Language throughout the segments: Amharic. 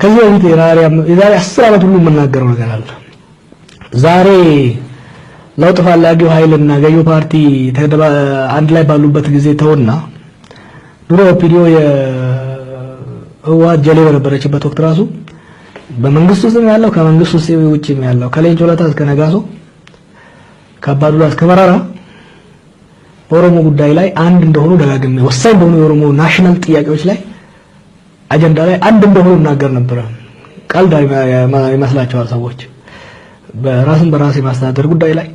ከዚህ በፊት የዛሬ 10 ዓመት ሁሉ የምናገረው ነገር አለ። ዛሬ ለውጥ ፈላጊው ኃይልና ገዢው ፓርቲ አንድ ላይ ባሉበት ጊዜ ተውና ድሮ ኦፒዲዮ የህወሓት ጀሌ በነበረችበት ወቅት ራሱ በመንግስት ውስጥ ያለው ከመንግስት ውስጥ ውጪም ያለው ከሌንጮ ለታ እስከ ነጋሶ ከባዱላ እስከ መራራ በኦሮሞ ጉዳይ ላይ አንድ እንደሆኑ ደጋግሜ ወሳኝ በሆኑ የኦሮሞ ናሽናል ጥያቄዎች ላይ አጀንዳ ላይ አንድ እንደሆኑ እናገር ነበር። ቀልድ ይመስላቸዋል ሰዎች። በራስን በራስ የማስተዳደር ጉዳይ ላይ፣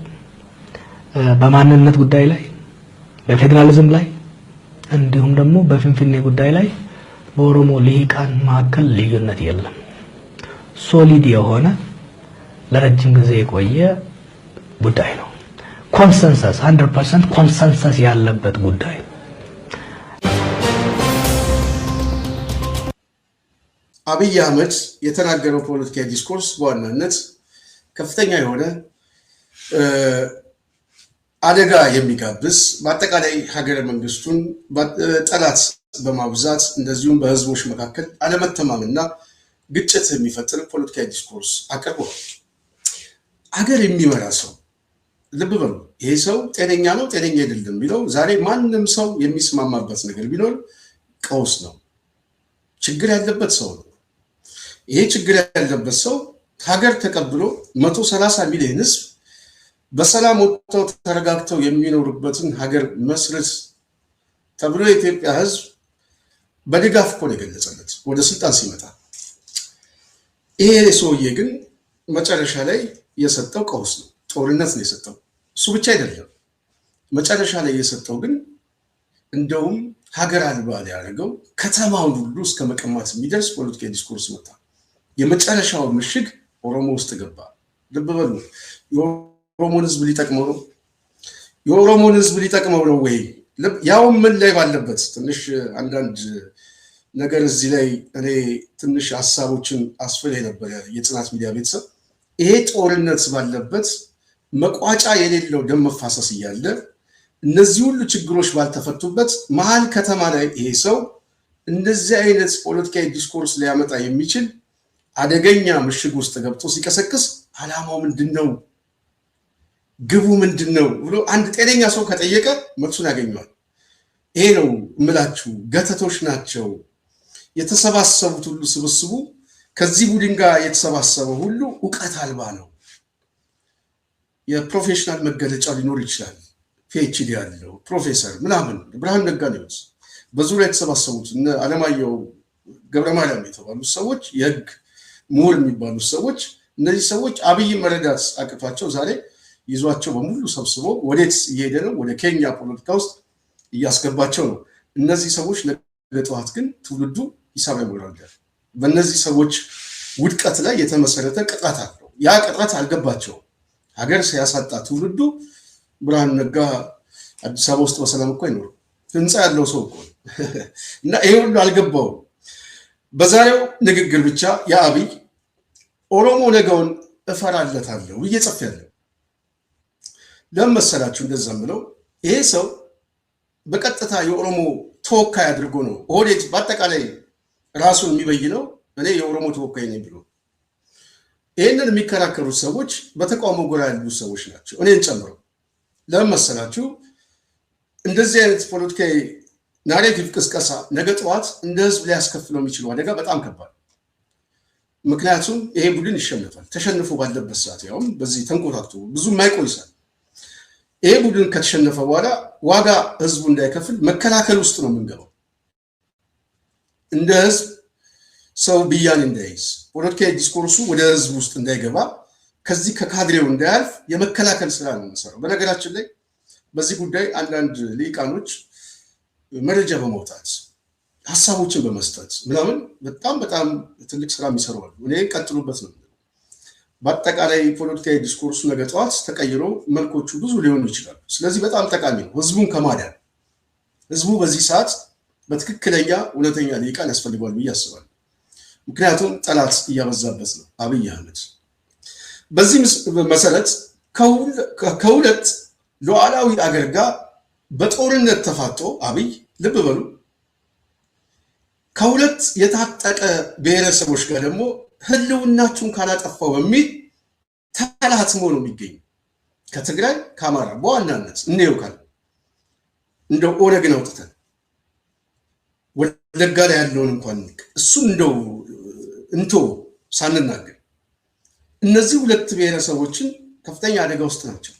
በማንነት ጉዳይ ላይ፣ በፌደራሊዝም ላይ እንዲሁም ደግሞ በፍንፍኔ ጉዳይ ላይ በኦሮሞ ልሂቃን መካከል ልዩነት የለም። ሶሊድ የሆነ ለረጅም ጊዜ የቆየ ጉዳይ ነው። ኮንሰንሰስ 100% ኮንሰንሰስ ያለበት ጉዳይ ነው። አብይ አህመድ የተናገረው ፖለቲካዊ ዲስኮርስ በዋናነት ከፍተኛ የሆነ አደጋ የሚጋብዝ በአጠቃላይ ሀገረ መንግስቱን ጠላት በማብዛት እንደዚሁም በህዝቦች መካከል አለመተማመንና ግጭት የሚፈጥር ፖለቲካዊ ዲስኮርስ አቅርቧል። አገር የሚመራ ሰው ልብ በሉ፣ ይሄ ሰው ጤነኛ ነው ጤነኛ አይደለም ቢለው ዛሬ ማንም ሰው የሚስማማበት ነገር ቢኖር ቀውስ ነው፣ ችግር ያለበት ሰው ነው። ይሄ ችግር ያለበት ሰው ሀገር ተቀብሎ 130 ሚሊዮን ህዝብ በሰላም ወጥተው ተረጋግተው የሚኖርበትን ሀገር መስርት ተብሎ የኢትዮጵያ ህዝብ በድጋፍ እኮ ነው የገለጸለት ወደ ስልጣን ሲመጣ። ይሄ ሰውዬ ግን መጨረሻ ላይ የሰጠው ቀውስ ነው፣ ጦርነት ነው የሰጠው። እሱ ብቻ አይደለም፣ መጨረሻ ላይ የሰጠው ግን እንደውም ሀገር አልባ ያደረገው ከተማውን ሁሉ እስከ መቀማት የሚደርስ ፖለቲካዊ ዲስኮርስ መጣ። የመጨረሻው ምሽግ ኦሮሞ ውስጥ ገባ። ልብ በሉ፣ የኦሮሞን ህዝብ ሊጠቅመው ነው? የኦሮሞን ህዝብ ሊጠቅመው ነው ወይ? ያውም ምን ላይ ባለበት ትንሽ አንዳንድ ነገር እዚህ ላይ እኔ ትንሽ ሀሳቦችን አስፈል ነበር የጽናት ሚዲያ ቤተሰብ። ይሄ ጦርነት ባለበት መቋጫ የሌለው ደም መፋሰስ እያለ እነዚህ ሁሉ ችግሮች ባልተፈቱበት መሀል ከተማ ላይ ይሄ ሰው እንደዚህ አይነት ፖለቲካዊ ዲስኮርስ ሊያመጣ የሚችል አደገኛ ምሽግ ውስጥ ገብቶ ሲቀሰቅስ ዓላማው ምንድነው? ግቡ ምንድነው ብሎ አንድ ጤነኛ ሰው ከጠየቀ መልሱን ያገኘዋል። ይሄ ነው እምላችሁ። ገተቶች ናቸው የተሰባሰቡት ሁሉ ስብስቡ ከዚህ ቡድን ጋር የተሰባሰበው ሁሉ ዕውቀት አልባ ነው። የፕሮፌሽናል መገለጫ ሊኖር ይችላል። ፒኤችዲ ያለው ፕሮፌሰር ምናምን ብርሃኑ ነጋ ነው። በዙሪያ የተሰባሰቡት እነ አለማየሁ ገብረማርያም የተባሉት ሰዎች፣ የህግ ምሁር የሚባሉት ሰዎች፣ እነዚህ ሰዎች አብይ መረዳት አቅቷቸው ዛሬ ይዟቸው በሙሉ ሰብስቦ ወዴት እየሄደ ነው? ወደ ኬንያ ፖለቲካ ውስጥ እያስገባቸው ነው። እነዚህ ሰዎች ነገ ጠዋት ግን ትውልዱ ሂሳብ ያወራል። በእነዚህ ሰዎች ውድቀት ላይ የተመሰረተ ቅጣት አለው። ያ ቅጣት አልገባቸውም። ሀገር ሲያሳጣ ትውልዱ ብርሃኑ ነጋ አዲስ አበባ ውስጥ በሰላም እኮ አይኖርም። ህንፃ ያለው ሰው እኮ እና ይሄ ሁሉ አልገባውም። በዛሬው ንግግር ብቻ የአብይ ኦሮሞ ነገውን እፈራለታለሁ እየጸፈያለሁ። ለምን መሰላችሁ እንደዛም ብለው? ይሄ ሰው በቀጥታ የኦሮሞ ተወካይ አድርጎ ነው ኦህዴድ በአጠቃላይ ራሱን የሚበይነው እኔ የኦሮሞ ተወካይ ነኝ ብሎ። ይህንን የሚከራከሩት ሰዎች በተቃውሞ ጎራ ያሉ ሰዎች ናቸው፣ እኔን ጨምሮ። ለምን መሰላችሁ? እንደዚህ አይነት ፖለቲካዊ ናሬቲቭ ቅስቀሳ ነገ ጠዋት እንደ ህዝብ ሊያስከፍለው የሚችለው አደጋ በጣም ከባድ። ምክንያቱም ይሄ ቡድን ይሸነፋል። ተሸንፎ ባለበት ሰዓት ያውም በዚህ ተንቆታክቶ ብዙ የማይቆይ ሰዓት ይሄ ቡድን ከተሸነፈ በኋላ ዋጋ ህዝቡ እንዳይከፍል መከላከል ውስጥ ነው የምንገባው። እንደ ህዝብ ሰው ብያን እንዳይዝ፣ ፖለቲካዊ ዲስኮርሱ ወደ ህዝብ ውስጥ እንዳይገባ፣ ከዚህ ከካድሬው እንዳያልፍ የመከላከል ስራ ነው የምንሰራው። በነገራችን ላይ በዚህ ጉዳይ አንዳንድ ሊቃኖች መረጃ በመውጣት ሀሳቦችን በመስጠት ምናምን በጣም ትልቅ ስራ የሚሰሩ አሉ። እኔ ቀጥሉበት ነው። በአጠቃላይ ፖለቲካዊ ዲስኮርሱ ነገ ጠዋት ተቀይሮ መልኮቹ ብዙ ሊሆኑ ይችላሉ። ስለዚህ በጣም ጠቃሚ ነው ህዝቡን ከማዳን። ህዝቡ በዚህ ሰዓት በትክክለኛ እውነተኛ ሊቃን ያስፈልገዋል ብዬ አስባለሁ። ምክንያቱም ጠላት እያበዛበት ነው አብይ አህመድ። በዚህ መሰረት ከሁለት ሉዓላዊ አገር ጋር በጦርነት ተፋጦ አብይ ልብ በሉ ከሁለት የታጠቀ ብሔረሰቦች ጋር ደግሞ ህልውናችሁን ካላጠፋው በሚል ተላትሞ ነው የሚገኝ። ከትግራይ ከአማራ በዋናነት እንየው ካለ እንደው ኦነግን አውጥተን ወለጋ ላይ ያለውን እንኳን እሱን እንደው እንቶ ሳንናገር እነዚህ ሁለት ብሔረሰቦችን ከፍተኛ አደጋ ውስጥ ናቸው።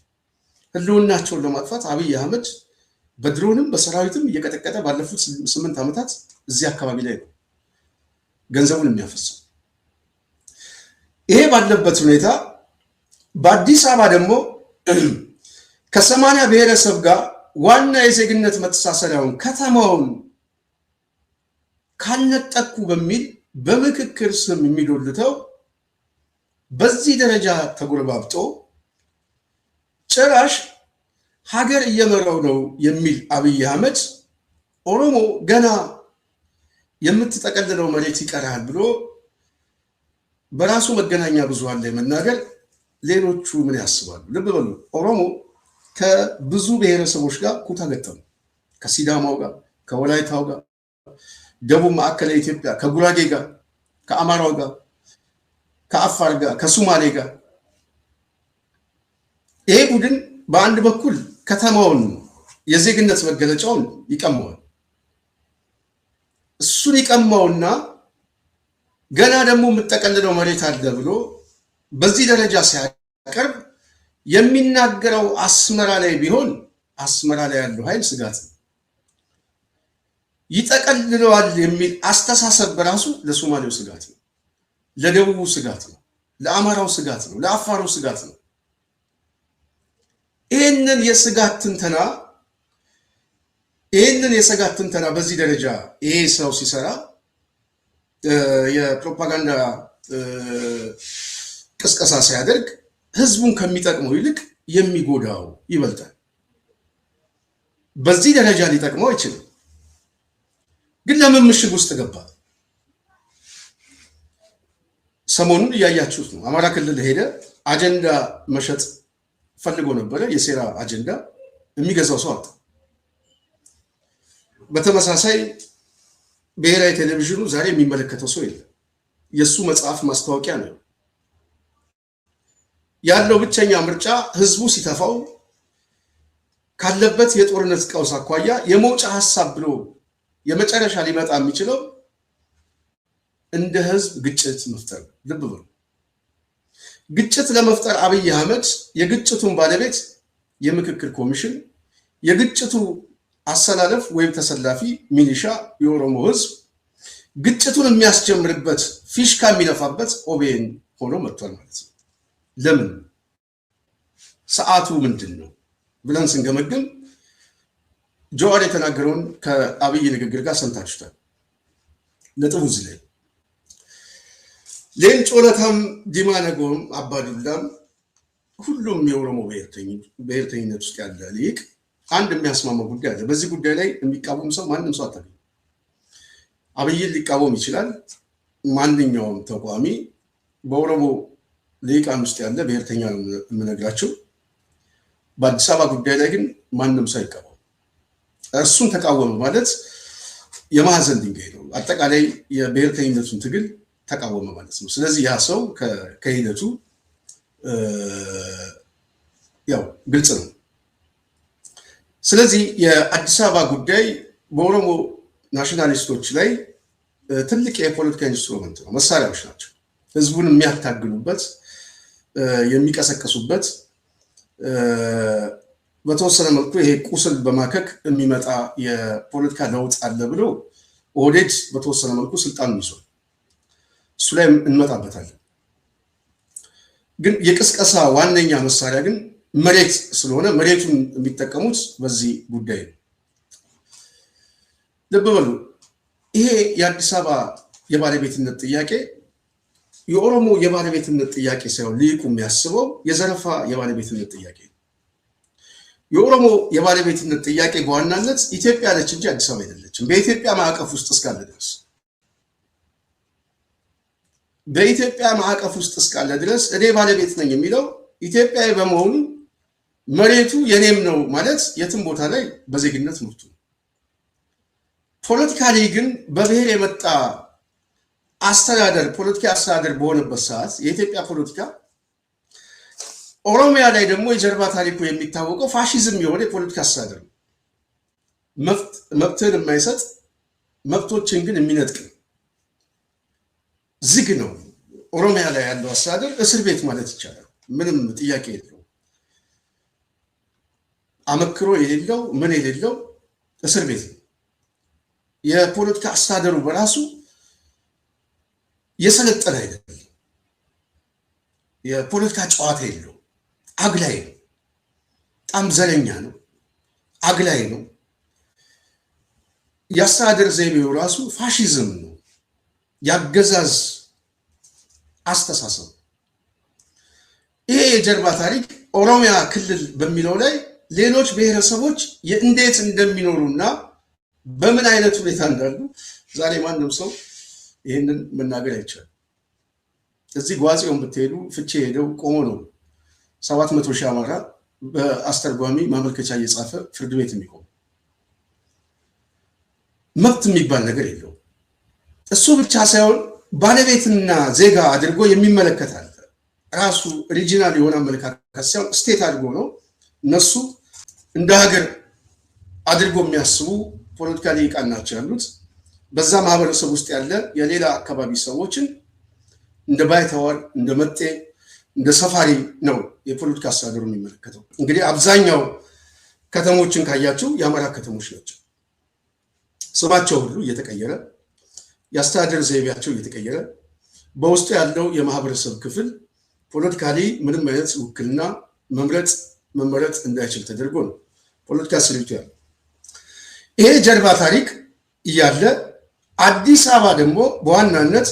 ህልውናቸውን ለማጥፋት አብይ አህመድ በድሮንም በሰራዊትም እየቀጠቀጠ ባለፉት 8 ዓመታት እዚህ አካባቢ ላይ ነው ገንዘቡን የሚያፈሰው። ይሄ ባለበት ሁኔታ በአዲስ አበባ ደግሞ ከ80 ብሔረሰብ ጋር ዋና የዜግነት መተሳሰሪያውን ከተማውን ካልነጠቁ በሚል በምክክር ስም የሚዶልተው በዚህ ደረጃ ተጎረባብጦ ጭራሽ ሀገር እየመራው ነው የሚል አብይ አህመድ ኦሮሞ ገና የምትጠቀልለው መሬት ይቀራል ብሎ በራሱ መገናኛ ብዙሃን ላይ መናገር ሌሎቹ ምን ያስባሉ? ልብ በሉ። ኦሮሞ ከብዙ ብሔረሰቦች ጋር ኩታ ገጠሙ። ከሲዳማው ጋር፣ ከወላይታው ጋር፣ ደቡብ ማዕከላዊ ኢትዮጵያ ከጉራጌ ጋር፣ ከአማራው ጋር፣ ከአፋር ጋር፣ ከሱማሌ ጋር ይሄ ቡድን በአንድ በኩል ከተማውን የዜግነት መገለጫውን ይቀማዋል። እሱን ይቀማውና ገና ደግሞ የምጠቀልለው መሬት አለ ብሎ በዚህ ደረጃ ሲያቀርብ የሚናገረው አስመራ ላይ ቢሆን አስመራ ላይ ያለው ኃይል ስጋት ነው። ይጠቀልለዋል የሚል አስተሳሰብ በራሱ ለሶማሌው ስጋት ነው፣ ለደቡቡ ስጋት ነው፣ ለአማራው ስጋት ነው፣ ለአፋሩ ስጋት ነው። ይህንን የስጋት ትንተና በዚህ ደረጃ ይሄ ሰው ሲሰራ የፕሮፓጋንዳ ቅስቀሳ ሲያደርግ ህዝቡን ከሚጠቅመው ይልቅ የሚጎዳው ይበልጣል። በዚህ ደረጃ ሊጠቅመው አይችልም። ግን ለምን ምሽግ ውስጥ ገባ? ሰሞኑን እያያችሁት ነው። አማራ ክልል ሄደ፣ አጀንዳ መሸጥ ፈልጎ ነበረ። የሴራ አጀንዳ የሚገዛው ሰው አጣ። በተመሳሳይ ብሔራዊ ቴሌቪዥኑ ዛሬ የሚመለከተው ሰው የለም። የሱ መጽሐፍ ማስታወቂያ ነው ያለው። ብቸኛ ምርጫ ህዝቡ ሲተፋው ካለበት የጦርነት ቀውስ አኳያ የመውጫ ሐሳብ ብሎ የመጨረሻ ሊመጣ የሚችለው እንደ ህዝብ ግጭት መፍጠር። ልብ በሉ። ግጭት ለመፍጠር አብይ አህመድ የግጭቱን ባለቤት የምክክር ኮሚሽን፣ የግጭቱ አሰላለፍ ወይም ተሰላፊ ሚሊሻ የኦሮሞ ህዝብ፣ ግጭቱን የሚያስጀምርበት ፊሽካ የሚነፋበት ኦቤን ሆኖ መጥቷል ማለት ነው። ለምን? ሰዓቱ ምንድን ነው ብለን ስንገመግም ጀዋር የተናገረውን ከአብይ ንግግር ጋር ሰምታችሁታል። ነጥቡ እዚህ ላይ ሌንጮ ለታም፣ ዲማ ነጎም፣ አባዱላም ሁሉም የኦሮሞ ብሔርተኝነት ውስጥ ያለ ሊቅ አንድ የሚያስማማው ጉዳይ አለ። በዚህ ጉዳይ ላይ የሚቃወም ሰው ማንም ሰው አታገኙም። አብይን ሊቃወም ይችላል ማንኛውም ተቋሚ። በኦሮሞ ሊቃን ውስጥ ያለ ብሔርተኛ ነው የምነግራቸው። በአዲስ አበባ ጉዳይ ላይ ግን ማንም ሰው አይቃወም። እሱን ተቃወመ ማለት የማዕዘን ድንጋይ ነው። አጠቃላይ የብሔርተኝነቱን ትግል ተቃወመ ማለት ነው። ስለዚህ ያ ሰው ከሂደቱ ያው ግልጽ ነው። ስለዚህ የአዲስ አበባ ጉዳይ በኦሮሞ ናሽናሊስቶች ላይ ትልቅ የፖለቲካ ኢንስትሩመንት ነው፣ መሳሪያዎች ናቸው። ህዝቡን የሚያታግሉበት፣ የሚቀሰቅሱበት፣ በተወሰነ መልኩ ይሄ ቁስል በማከክ የሚመጣ የፖለቲካ ለውጥ አለ ብሎ ኦህዴድ በተወሰነ መልኩ ስልጣኑን ይዟል። እሱ ላይ እንመጣበታለን። ግን የቅስቀሳ ዋነኛ መሳሪያ ግን መሬት ስለሆነ መሬቱን የሚጠቀሙት በዚህ ጉዳይ ነው። ልብ በሉ። ይሄ የአዲስ አበባ የባለቤትነት ጥያቄ የኦሮሞ የባለቤትነት ጥያቄ ሳይሆን ሊቁ የሚያስበው የዘረፋ የባለቤትነት ጥያቄ ነው። የኦሮሞ የባለቤትነት ጥያቄ በዋናነት ኢትዮጵያ ነች እንጂ አዲስ አበባ አይደለችም። በኢትዮጵያ ማዕቀፍ ውስጥ እስካለ ድረስ እኔ ባለቤት ነኝ የሚለው ኢትዮጵያዊ በመሆኑ መሬቱ የኔም ነው ማለት የትም ቦታ ላይ በዜግነት መብቱ ነው። ፖለቲካሊ ግን በብሔር የመጣ አስተዳደር ፖለቲካ አስተዳደር በሆነበት ሰዓት የኢትዮጵያ ፖለቲካ ኦሮሚያ ላይ ደግሞ የጀርባ ታሪኩ የሚታወቀው ፋሺዝም የሆነ የፖለቲካ አስተዳደር ነው። መብትን የማይሰጥ መብቶችን ግን የሚነጥቅ ዝግ ነው። ኦሮሚያ ላይ ያለው አስተዳደር እስር ቤት ማለት ይቻላል። ምንም ጥያቄ የለው። አመክሮ የሌለው ምን የሌለው እስር ቤት ነው። የፖለቲካ አስተዳደሩ በራሱ የሰለጠነ አይደለም። የፖለቲካ ጨዋታ የለው። አግላይ ነው። በጣም ዘለኛ ነው። አግላይ ነው። የአስተዳደር ዘይቤው ራሱ ፋሺዝም ነው። ያገዛዝ አስተሳሰብ። ይሄ የጀርባ ታሪክ ኦሮሚያ ክልል በሚለው ላይ ሌሎች ብሔረሰቦች እንዴት እንደሚኖሩና በምን አይነት ሁኔታ እንዳሉ ዛሬ ማንም ሰው ይህንን መናገር አይቻልም። እዚህ ጓጽዮን ብትሄዱ ፍቼ ሄደው ቆሞ ነው 700 ሺህ አማራ በአስተርጓሚ ማመልከቻ እየጻፈ ፍርድ ቤት የሚቆም። መብት የሚባል ነገር የለው። እሱ ብቻ ሳይሆን ባለቤትና ዜጋ አድርጎ የሚመለከታል። ራሱ ሪጂናል የሆነ አመለካከት ሳይሆን ስቴት አድርጎ ነው እነሱ እንደ ሀገር አድርጎ የሚያስቡ ፖለቲካ ሊቃን ናቸው ያሉት። በዛ ማህበረሰብ ውስጥ ያለ የሌላ አካባቢ ሰዎችን እንደ ባይተዋር፣ እንደ መጤ፣ እንደ ሰፋሪ ነው የፖለቲካ አስተዳደሩ የሚመለከተው። እንግዲህ አብዛኛው ከተሞችን ካያችሁ የአማራ ከተሞች ናቸው። ስማቸው ሁሉ እየተቀየረ፣ የአስተዳደር ዘይቤያቸው እየተቀየረ፣ በውስጡ ያለው የማህበረሰብ ክፍል ፖለቲካሊ ምንም አይነት ውክልና መመረጥ እንዳይችል ተደርጎ ነው ፖለቲካ ስሪቱ ያለው። ይሄ ጀርባ ታሪክ እያለ አዲስ አበባ ደግሞ በዋናነት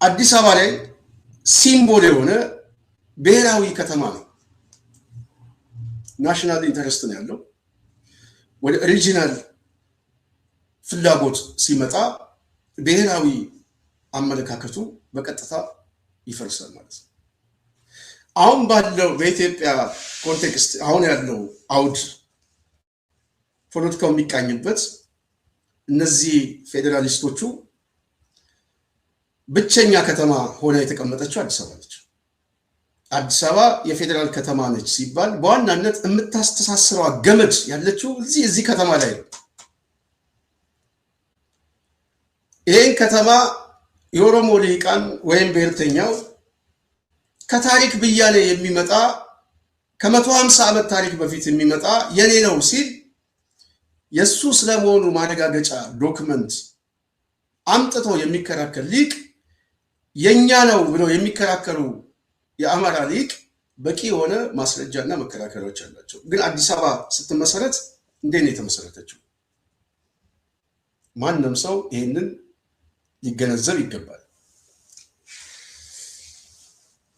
አዲስ አበባ ላይ ሲምቦል የሆነ ብሔራዊ ከተማ ነው። ናሽናል ኢንተረስት ነው ያለው። ወደ ሪጂናል ፍላጎት ሲመጣ ብሔራዊ አመለካከቱ በቀጥታ ይፈርሳል ማለት ነው። አሁን ባለው በኢትዮጵያ ኮንቴክስት አሁን ያለው አውድ ፖለቲካው የሚቃኝበት እነዚህ ፌዴራሊስቶቹ ብቸኛ ከተማ ሆና የተቀመጠችው አዲስ አበባ ነች። አዲስ አበባ የፌዴራል ከተማ ነች ሲባል በዋናነት የምታስተሳስረው ገመድ ያለችው እዚህ ከተማ ላይ ነው። ይህን ከተማ የኦሮሞ ልሂቃን ወይም ብሔርተኛው ከታሪክ ብያኔ የሚመጣ ከ150 ዓመት ታሪክ በፊት የሚመጣ የኔ ነው ሲል የሱ ስለመሆኑ ማረጋገጫ ዶክመንት አምጥቶ የሚከራከር ሊቅ የኛ ነው ብሎ የሚከራከሩ የአማራ ሊቅ በቂ የሆነ ማስረጃና መከራከሪያዎች አላቸው። ግን አዲስ አበባ ስትመሰረት እንዴት ነው የተመሰረተችው? ማንም ሰው ይህንን ሊገነዘብ ይገባል።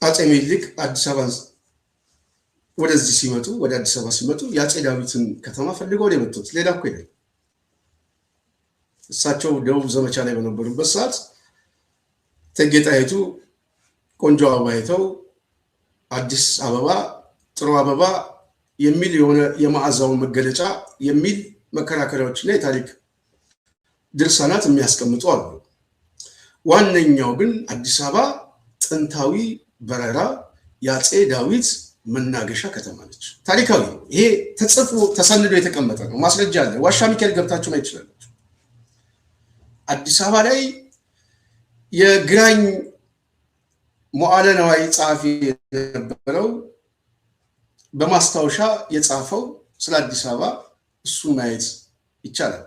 አፄ ምኒልክ አዲስ አበባ ወደዚህ ሲመጡ ወደ አዲስ አበባ ሲመጡ የአፄ ዳዊትን ከተማ ፈልገው ነው የመጡት። ሌላ እኮ አይደለም። እሳቸው ደቡብ ዘመቻ ላይ በነበሩበት ሰዓት እቴጌ ጣይቱ ቆንጆ አበባ አይተው አዲስ አበባ ጥሩ አበባ የሚል የሆነ የመዓዛው መገለጫ የሚል መከራከሪያዎችና የታሪክ ድርሳናት የሚያስቀምጡ አሉ። ዋነኛው ግን አዲስ አበባ ጥንታዊ በረራ የአፄ ዳዊት መናገሻ ከተማ ነች። ታሪካዊ ነው። ይሄ ተጽፎ ተሰንዶ የተቀመጠ ነው። ማስረጃ አለ። ዋሻ ሚካኤል ገብታችሁ ማየት ትችላላችሁ። አዲስ አበባ ላይ የግራኝ መዋዕለ ነዋይ ጸሐፊ የነበረው በማስታወሻ የጻፈው ስለ አዲስ አበባ እሱን ማየት ይቻላል።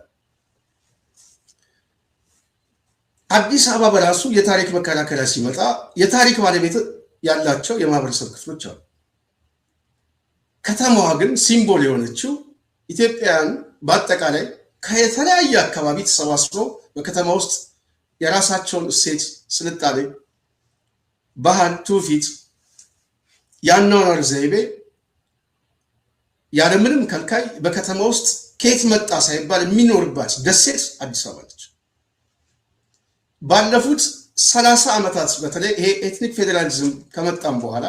አዲስ አበባ በራሱ የታሪክ መከራከሪያ ሲመጣ የታሪክ ባለቤት ያላቸው የማህበረሰብ ክፍሎች አሉ። ከተማዋ ግን ሲምቦል የሆነችው ኢትዮጵያውያን በአጠቃላይ ከተለያየ አካባቢ ተሰባስበው በከተማ ውስጥ የራሳቸውን እሴት፣ ስልጣኔ፣ ባህል፣ ትውፊት፣ የአኗኗር ዘይቤ ያለምንም ከልካይ በከተማ ውስጥ ከየት መጣ ሳይባል የሚኖርባት ደሴት አዲስ አበባ ነች። ባለፉት 30 ዓመታት በተለይ ይሄ ኤትኒክ ፌዴራሊዝም ከመጣም በኋላ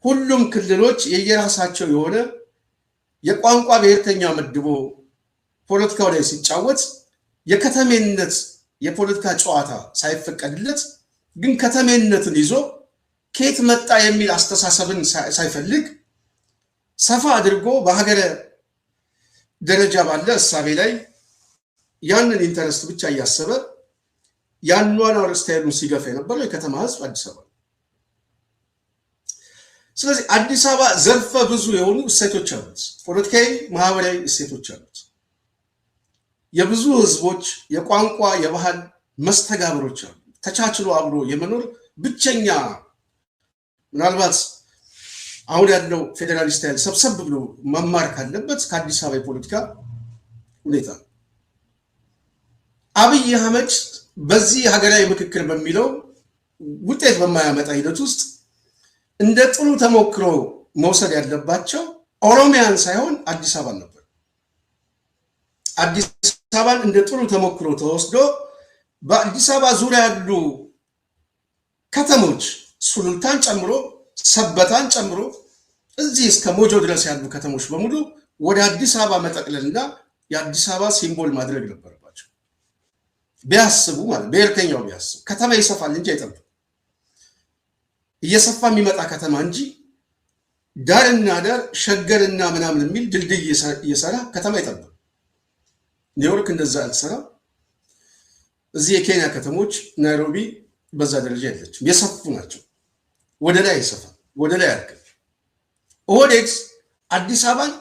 ሁሉም ክልሎች የየራሳቸው የሆነ የቋንቋ ብሔርተኛ መድቦ ፖለቲካው ላይ ሲጫወት የከተሜነት የፖለቲካ ጨዋታ ሳይፈቀድለት ግን ከተሜነትን ይዞ ከየት መጣ የሚል አስተሳሰብን ሳይፈልግ ሰፋ አድርጎ በሀገረ ደረጃ ባለ እሳቤ ላይ ያንን ኢንተረስት ብቻ እያሰበ ያኗኗር ስታይሉን ሲገፋ የነበረው የከተማ ህዝብ አዲስ አበባ። ስለዚህ አዲስ አበባ ዘርፈ ብዙ የሆኑ እሴቶች አሉት፣ ፖለቲካዊ፣ ማህበራዊ እሴቶች አሉት። የብዙ ህዝቦች የቋንቋ የባህል መስተጋብሮች አሉ። ተቻችሎ አብሮ የመኖር ብቸኛ ምናልባት አሁን ያለው ፌዴራሊስት ኃይል ሰብሰብ ብሎ መማር ካለበት ከአዲስ አበባ የፖለቲካ ሁኔታ አብይ አህመድ በዚህ ሀገራዊ ምክክር በሚለው ውጤት በማያመጣ ሂደት ውስጥ እንደ ጥሩ ተሞክሮ መውሰድ ያለባቸው ኦሮሚያን ሳይሆን አዲስ አበባን ነበር። አዲስ አበባን እንደ ጥሩ ተሞክሮ ተወስዶ በአዲስ አበባ ዙሪያ ያሉ ከተሞች ሱሉልታን ጨምሮ ሰበታን ጨምሮ እዚህ እስከ ሞጆ ድረስ ያሉ ከተሞች በሙሉ ወደ አዲስ አበባ መጠቅለልና የአዲስ አበባ ሲምቦል ማድረግ ነበረባቸው። ቢያስቡ ማለት ብሔርተኛው ቢያስብ ከተማ ይሰፋል እንጂ አይጠብም። እየሰፋ የሚመጣ ከተማ እንጂ ዳርና ዳር ሸገርና ምናምን የሚል ድልድይ እየሰራ ከተማ አይጠብም። ኒውዮርክ እንደዛ አልሰራ። እዚህ የኬንያ ከተሞች ናይሮቢ በዛ ደረጃ የለችም፣ የሰፉ ናቸው። ወደ ላይ ይሰፋል፣ ወደ ላይ ያድጋል። ኦህዴድ አዲስ አበባን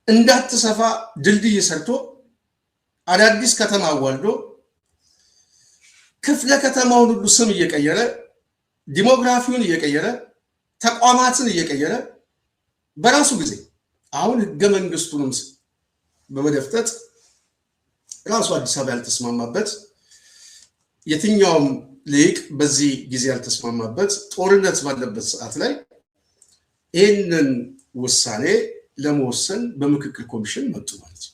እንዳትሰፋ ድልድይ ሰርቶ አዳዲስ ከተማ አዋልዶ ክፍለ ከተማውን ሁሉ ስም እየቀየረ ዲሞግራፊውን እየቀየረ ተቋማትን እየቀየረ በራሱ ጊዜ አሁን ህገ መንግስቱንም በመደፍጠጥ ራሱ አዲስ አበባ ያልተስማማበት የትኛውም ሊቅ በዚህ ጊዜ ያልተስማማበት ጦርነት ባለበት ሰዓት ላይ ይህንን ውሳኔ ለመወሰን በምክክር ኮሚሽን መጡ ማለት ነው።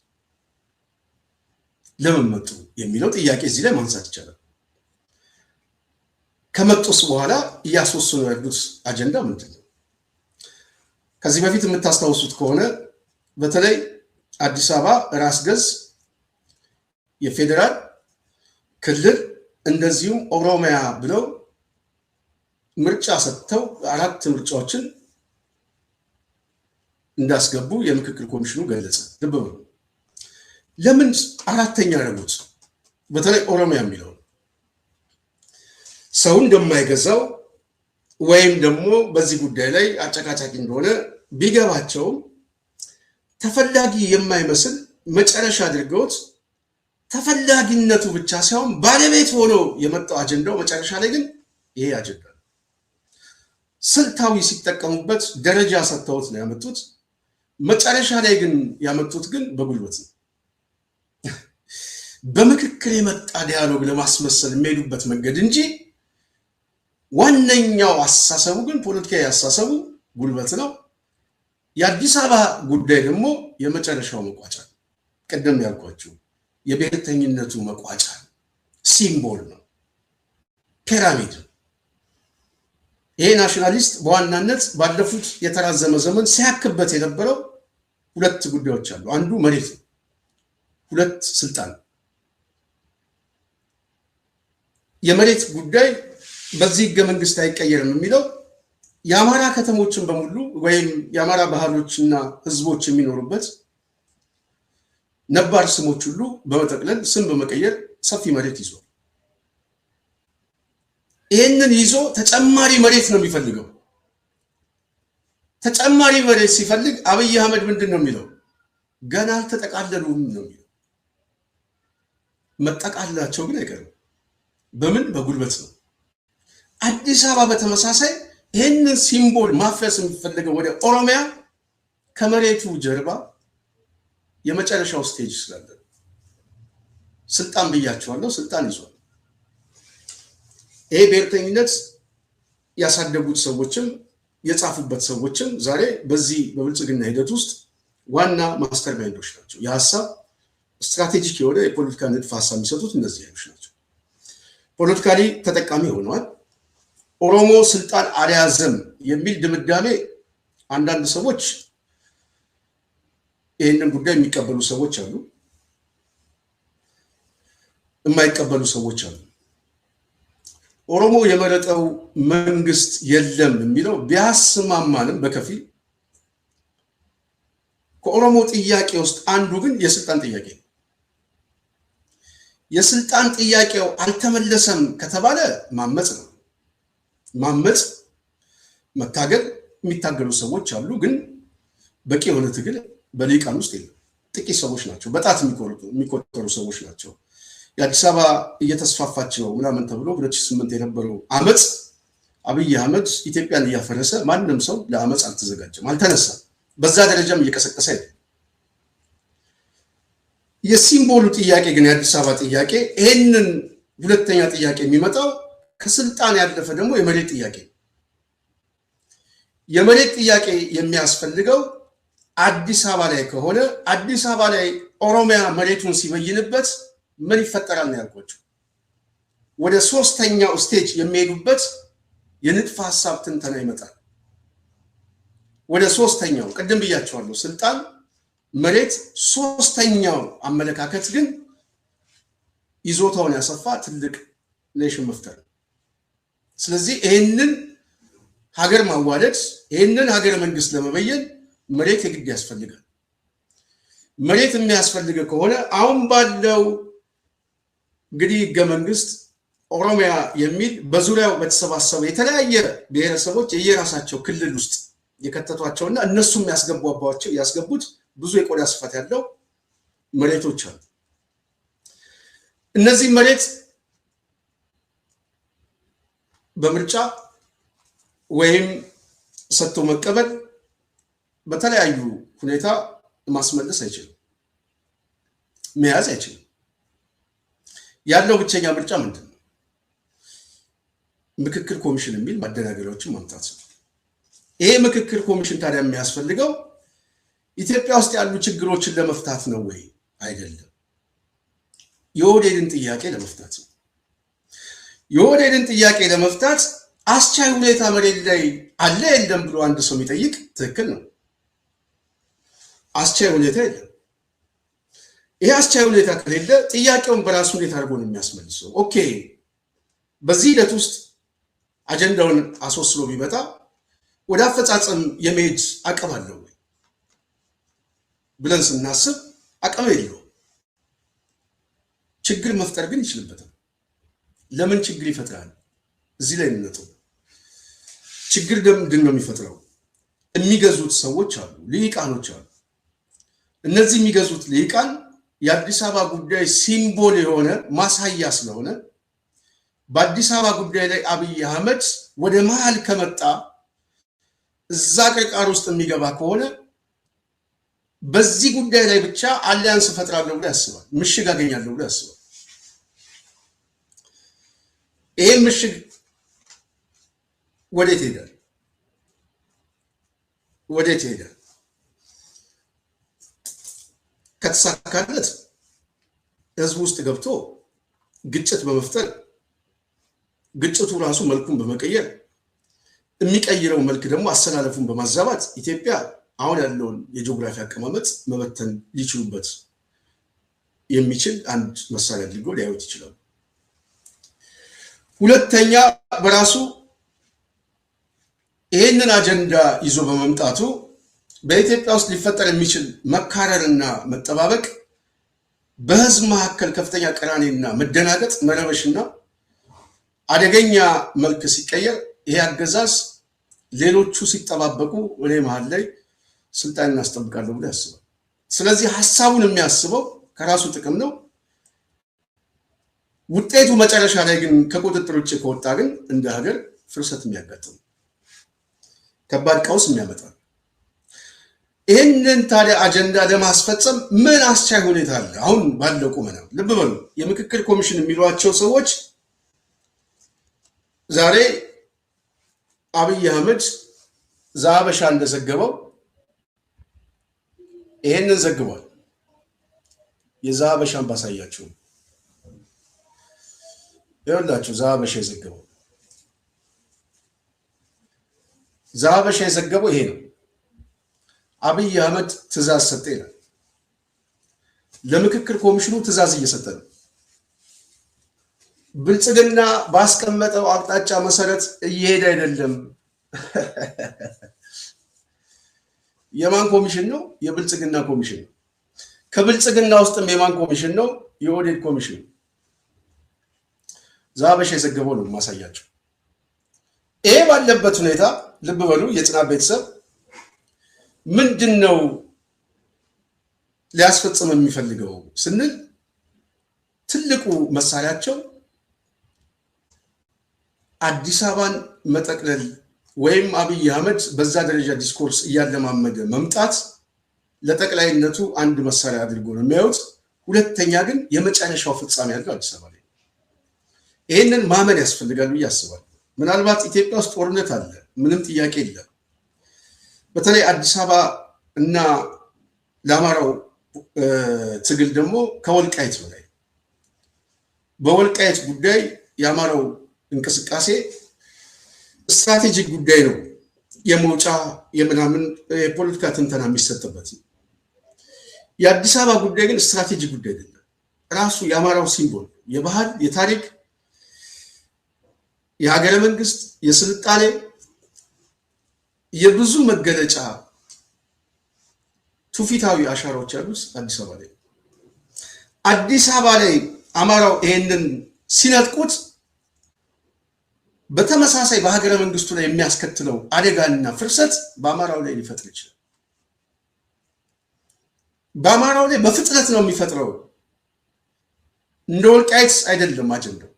ለምን መጡ የሚለው ጥያቄ እዚህ ላይ ማንሳት ይቻላል። ከመጡስ በኋላ እያስወሰኑ ያሉት አጀንዳ ምንድን ነው? ከዚህ በፊት የምታስታውሱት ከሆነ በተለይ አዲስ አበባ ራስ ገዝ፣ የፌዴራል ክልል እንደዚሁም ኦሮሚያ ብለው ምርጫ ሰጥተው 4 ምርጫዎችን እንዳስገቡ የምክክር ኮሚሽኑ ገለጸ። ልብ በሉ። ለምን 4ኛ ያደረጉት? በተለይ ኦሮሚያ የሚለው ሰው እንደማይገዛው ወይም ደግሞ በዚህ ጉዳይ ላይ አጨቃጫቂ እንደሆነ ቢገባቸውም ተፈላጊ የማይመስል መጨረሻ አድርገውት ተፈላጊነቱ ብቻ ሳይሆን ባለቤት ሆኖ የመጣው አጀንዳው መጨረሻ ላይ ግን ይሄ አጀንዳ ስልታዊ ሲጠቀሙበት ደረጃ ሰጥተውት ነው ያመጡት። መጨረሻ ላይ ግን ያመጡት ግን በጉልበት ነው። በምክክር የመጣ ዲያሎግ ለማስመሰል የሚሄዱበት መንገድ እንጂ ዋነኛው አሳሰቡ ግን ፖለቲካዊ አሳሰቡ ጉልበት ነው። የአዲስ አበባ ጉዳይ ደግሞ የመጨረሻው መቋጫ ነው። ቀደም ያልኳችሁ የብሔርተኝነቱ መቋጫ ሲምቦል ነው፣ ፒራሚድ። ይሄ ናሽናሊስት በዋናነት ባለፉት የተራዘመ ዘመን ሲያክበት የነበረው 2 ጉዳዮች አሉ። አንዱ መሬት ነው፣ 2 ስልጣን። የመሬት ጉዳይ በዚህ ህገ መንግስት አይቀየርም የሚለው የአማራ ከተሞችን በሙሉ ወይም የአማራ ባህሎችና ህዝቦች የሚኖሩበት ነባር ስሞች ሁሉ በመጠቅለል ስም በመቀየር ሰፊ መሬት ይዟል። ይህንን ይዞ ተጨማሪ መሬት ነው የሚፈልገው። ተጨማሪ መሬት ሲፈልግ አብይ አህመድ ምንድን ነው የሚለው? ገና አልተጠቃለሉም ነው የሚለው። መጠቃለላቸው ግን አይቀርም። በምን? በጉልበት ነው። አዲስ አበባ በተመሳሳይ ይህንን ሲምቦል ማፍረስ የሚፈልገው ወደ ኦሮሚያ ከመሬቱ ጀርባ የመጨረሻው ስቴጅ ስላለ ስልጣን ብያቸዋለሁ፣ ስልጣን ይዟል። ይሄ ብሔርተኝነት ያሳደጉት ሰዎችም የጻፉበት ሰዎችም ዛሬ በዚህ በብልጽግና ሂደት ውስጥ ዋና ማስተር ማይንዶች ናቸው። የሀሳብ ስትራቴጂክ የሆነ የፖለቲካ ንድፍ ሀሳብ የሚሰጡት እነዚህ ኃይሎች ናቸው። ፖለቲካሊ ተጠቃሚ ሆነዋል። ኦሮሞ ስልጣን አልያዘም የሚል ድምዳሜ አንዳንድ ሰዎች ይህንን ጉዳይ የሚቀበሉ ሰዎች አሉ። የማይቀበሉ ሰዎች አሉ። ኦሮሞ የመረጠው መንግስት የለም የሚለው ቢያስማማንም በከፊል ከኦሮሞ ጥያቄ ውስጥ አንዱ ግን የስልጣን ጥያቄ ነው። የስልጣን ጥያቄው አልተመለሰም ከተባለ ማመጽ ነው። ማመጽ መታገል የሚታገሉ ሰዎች አሉ፣ ግን በቂ የሆነ ትግል በልሂቃን ውስጥ የለም። ጥቂት ሰዎች ናቸው፣ በጣት የሚቆጠሩ ሰዎች ናቸው። የአዲስ አበባ እየተስፋፋች ነው ምናምን ተብሎ 2008 የነበረው አመፅ አብይ አህመድ ኢትዮጵያን እያፈረሰ ማንም ሰው ለአመፅ አልተዘጋጀም፣ አልተነሳም። በዛ ደረጃም እየቀሰቀሰ አይደለም። የሲምቦሉ ጥያቄ ግን የአዲስ አበባ ጥያቄ ይህንን ሁለተኛ ጥያቄ የሚመጣው ከስልጣን ያለፈ ደግሞ የመሬት ጥያቄ ነው። የመሬት ጥያቄ የሚያስፈልገው አዲስ አበባ ላይ ከሆነ አዲስ አበባ ላይ ኦሮሚያ መሬቱን ሲበይንበት ምን ይፈጠራል ነው ያልኳቸው። ወደ ሶስተኛው ስቴጅ የሚሄዱበት የንድፈ ሐሳብ ትንተና ይመጣል። ወደ ሶስተኛው ቅድም ብያቸዋለሁ፣ ስልጣን፣ መሬት። ሶስተኛው አመለካከት ግን ይዞታውን ያሰፋ ትልቅ ኔሽን መፍጠር። ስለዚህ ይህንን ሀገር ማዋለድ፣ ይህንን ሀገረ መንግስት ለመበየን መሬት የግድ ያስፈልጋል። መሬት የሚያስፈልገ ከሆነ አሁን ባለው እንግዲህ ህገ መንግስት ኦሮሚያ የሚል በዙሪያው በተሰባሰበ የተለያየ ብሔረሰቦች የየራሳቸው ክልል ውስጥ የከተቷቸውና እነሱም ያስገቡት ብዙ የቆዳ ስፋት ያለው መሬቶች አሉ። እነዚህ መሬት በምርጫ ወይም ሰጥቶ መቀበል በተለያዩ ሁኔታ ማስመለስ አይችልም፣ መያዝ አይችልም። ያለው ብቸኛ ምርጫ ምንድን ነው? ምክክር ኮሚሽን የሚል ማደናገሪያዎችን ማምጣት ነው። ይሄ ምክክር ኮሚሽን ታዲያ የሚያስፈልገው ኢትዮጵያ ውስጥ ያሉ ችግሮችን ለመፍታት ነው ወይ? አይደለም። የኦህዴድን ጥያቄ ለመፍታት ነው። የኦህዴድን ጥያቄ ለመፍታት አስቻይ ሁኔታ መሬት ላይ አለ የለም ብሎ አንድ ሰው የሚጠይቅ ትክክል ነው። አስቻይ ሁኔታ የለም። ይሄ አስቻይ ሁኔታ ከሌለ ጥያቄውን በራሱ ሁኔታ አድርጎ ነው የሚያስመልሰው። ኦኬ፣ በዚህ ሂደት ውስጥ አጀንዳውን አስወስኖ ቢመጣ ወደ አፈጻጸም የመሄድ አቅም አለው ወይ ብለን ስናስብ አቅም የለውም። ችግር መፍጠር ግን ይችልበታል። ለምን ችግር ይፈጥራል? እዚህ ላይ እንነጥብ። ችግር ምንድን ነው የሚፈጥረው? የሚገዙት ሰዎች አሉ፣ ልሂቃኖች አሉ። እነዚህ የሚገዙት ልሂቃን የአዲስ አበባ ጉዳይ ሲምቦል የሆነ ማሳያ ስለሆነ በአዲስ አበባ ጉዳይ ላይ አብይ አህመድ ወደ መሃል ከመጣ እዛ ቅርቃር ውስጥ የሚገባ ከሆነ በዚህ ጉዳይ ላይ ብቻ አሊያንስ እፈጥራለሁ ብሎ ያስባል፣ ምሽግ አገኛለሁ ብሎ ያስባል። ይሄ ምሽግ ወዴት ይሄዳል? ወዴት ይሄዳል? ከተሳካለት ህዝብ ውስጥ ገብቶ ግጭት በመፍጠር ግጭቱ ራሱ መልኩን በመቀየር የሚቀይረው መልክ ደግሞ አሰላለፉን በማዛባት ኢትዮጵያ አሁን ያለውን የጂኦግራፊ አቀማመጥ መበተን ሊችሉበት የሚችል አንድ መሳሪያ አድርጎ ሊያዩት ይችላሉ። ሁለተኛ፣ በራሱ ይህንን አጀንዳ ይዞ በመምጣቱ በኢትዮጵያ ውስጥ ሊፈጠር የሚችል መካረርና መጠባበቅ፣ በህዝብ መካከል ከፍተኛ ቅራኔና መደናገጥ፣ መረበሽና አደገኛ መልክ ሲቀየር ይሄ አገዛዝ ሌሎቹ ሲጠባበቁ ወደ መሃል ላይ ስልጣን እናስጠብቃለሁ ብሎ ያስባል። ስለዚህ ሐሳቡን የሚያስበው ከራሱ ጥቅም ነው። ውጤቱ መጨረሻ ላይ ግን ከቁጥጥር ውጭ ከወጣ ግን እንደ ሀገር ፍርሰት የሚያጋጥም ከባድ ቀውስ የሚያመጣ። ይህንን ታዲያ አጀንዳ ለማስፈጸም ምን አስቻይ ሁኔታ አለ? አሁን ባለው ቁመና ልብ በሉ። የምክክር ኮሚሽን የሚሏቸው ሰዎች ዛሬ አብይ አህመድ ዘሀበሻ እንደዘገበው ይሄንን ዘግቧል። የዘሀበሻን ባሳያችሁ ይኸውላችሁ፣ ዘሀበሻ የዘገበው ዘሀበሻ የዘገበው ይሄ ነው። አብይ አህመድ ትእዛዝ ሰጠ ይላል። ለምክክር ኮሚሽኑ ትእዛዝ እየሰጠ ነው። ብልጽግና ባስቀመጠው አቅጣጫ መሰረት እየሄደ አይደለም። የማን ኮሚሽን ነው? የብልጽግና ኮሚሽን ነው። ከብልጽግና ውስጥም የማን ኮሚሽን ነው? የኦህዴድ ኮሚሽን ነው። ዛበሽ የዘገበው ነው ማሳያቸው። ይሄ ባለበት ሁኔታ ልብ በሉ የጽናት ቤተሰብ ምንድነው ሊያስፈጽም የሚፈልገው ስንል ትልቁ መሳሪያቸው አዲስ አበባን መጠቅለል ወይም አብይ አህመድ በዛ ደረጃ ዲስኮርስ እያለማመደ መምጣት ለጠቅላይነቱ አንድ መሳሪያ አድርጎ ነው የሚያዩት። ሁለተኛ ግን የመጨረሻው ፍጻሜ ያለው አዲስ አበባ ላይ ይሄንን ማመን ያስፈልጋል ብዬ አስባለሁ። ምናልባት ኢትዮጵያ ውስጥ ጦርነት አለ፣ ምንም ጥያቄ የለም። በተለይ አዲስ አበባ እና ለአማራው ትግል ደግሞ ከወልቃይት በላይ በወልቃይት ጉዳይ የአማራው እንቅስቃሴ ስትራቴጂክ ጉዳይ ነው። የመውጫ የምናምን የፖለቲካ ትንተና የሚሰጥበት የአዲስ አበባ ጉዳይ ግን ስትራቴጂክ ጉዳይ አይደለም። ራሱ የአማራው ሲምቦል፣ የባህል፣ የታሪክ፣ የሀገረ መንግስት፣ የስልጣኔ የብዙ መገለጫ ትውፊታዊ አሻራዎች ያሉት አዲስ አበባ ላይ አዲስ አበባ ላይ አማራው ይሄንን ሲነጥቁት በተመሳሳይ በሀገረ መንግስቱ ላይ የሚያስከትለው አደጋና ፍርሰት በአማራው ላይ ሊፈጥር ይችላል። በአማራው ላይ በፍጥነት ነው የሚፈጥረው። እንደ ወልቃይት አይደለም አጀንዳው።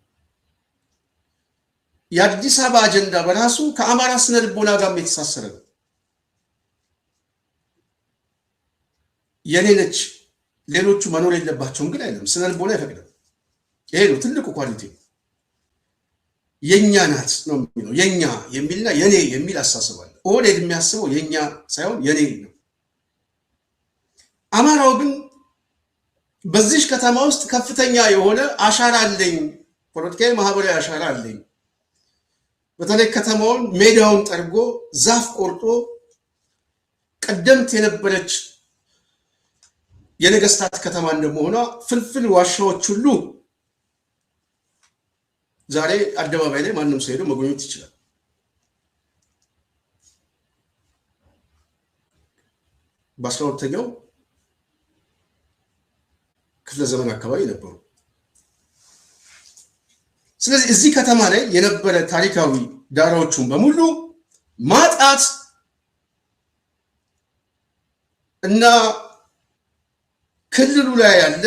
የአዲስ አበባ አጀንዳ በራሱ ከአማራ ስነ ልቦና ጋር የተሳሰረ ነው። የኔ ነች ሌሎቹ መኖር የለባቸውም ግን አይደለም፣ ስነ ልቦና አይፈቅድም። ይሄ ነው ትልቁ ኳሊቲ። የኛ ናት ነው የሚለው። የኛ የሚልና የኔ የሚል አስተሳሰብ አለ። ኦህዴድ የሚያስበው የኛ ሳይሆን የኔ ነው። አማራው ግን በዚህ ከተማ ውስጥ ከፍተኛ የሆነ አሻራ አለኝ፣ ፖለቲካዊ፣ ማህበራዊ አሻራ አለኝ። በተለይ ከተማውን ሜዳውን ጠርጎ ዛፍ ቆርጦ ቀደምት የነበረች የነገስታት ከተማ እንደመሆኗ ፍልፍል ዋሻዎች ሁሉ ዛሬ አደባባይ ላይ ማንም ሰው ሄዶ መጎብኘት ይችላል። በ12ኛው ክፍለ ዘመን አካባቢ ነበሩ። ስለዚህ እዚህ ከተማ ላይ የነበረ ታሪካዊ ዳራዎቹን በሙሉ ማጣት እና ክልሉ ላይ ያለ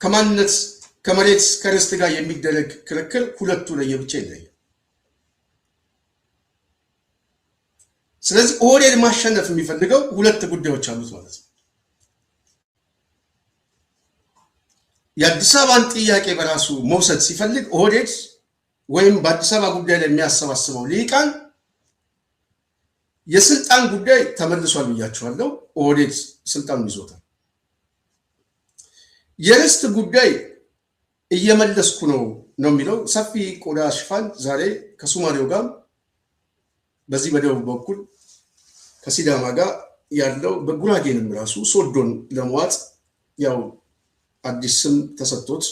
ከማንነት ከመሬት ከርስት ጋር የሚደረግ ክርክር ሁለቱ ለየብቻ ይለያል። ስለዚህ ኦህዴድ ማሸነፍ የሚፈልገው ሁለት ጉዳዮች አሉት ማለት ነው። የአዲስ አበባን ጥያቄ በራሱ መውሰድ ሲፈልግ ኦህዴድ ወይም በአዲስ አበባ ጉዳይ ላይ የሚያሰባስበው ሊቃን የስልጣን ጉዳይ ተመልሷል ብያቸዋለሁ። ኦህዴድ ስልጣን ይዞታል። የርስት ጉዳይ እየመለስኩ ነው የሚለው ሰፊ ቆዳ ሽፋን ዛሬ ከሶማሌው ጋር በዚህ በደቡብ በኩል ከሲዳማ ጋር ያለው በጉራጌንም ራሱ ሶዶን ለመዋጥ ያው አዲስ ስም ተሰጥቶት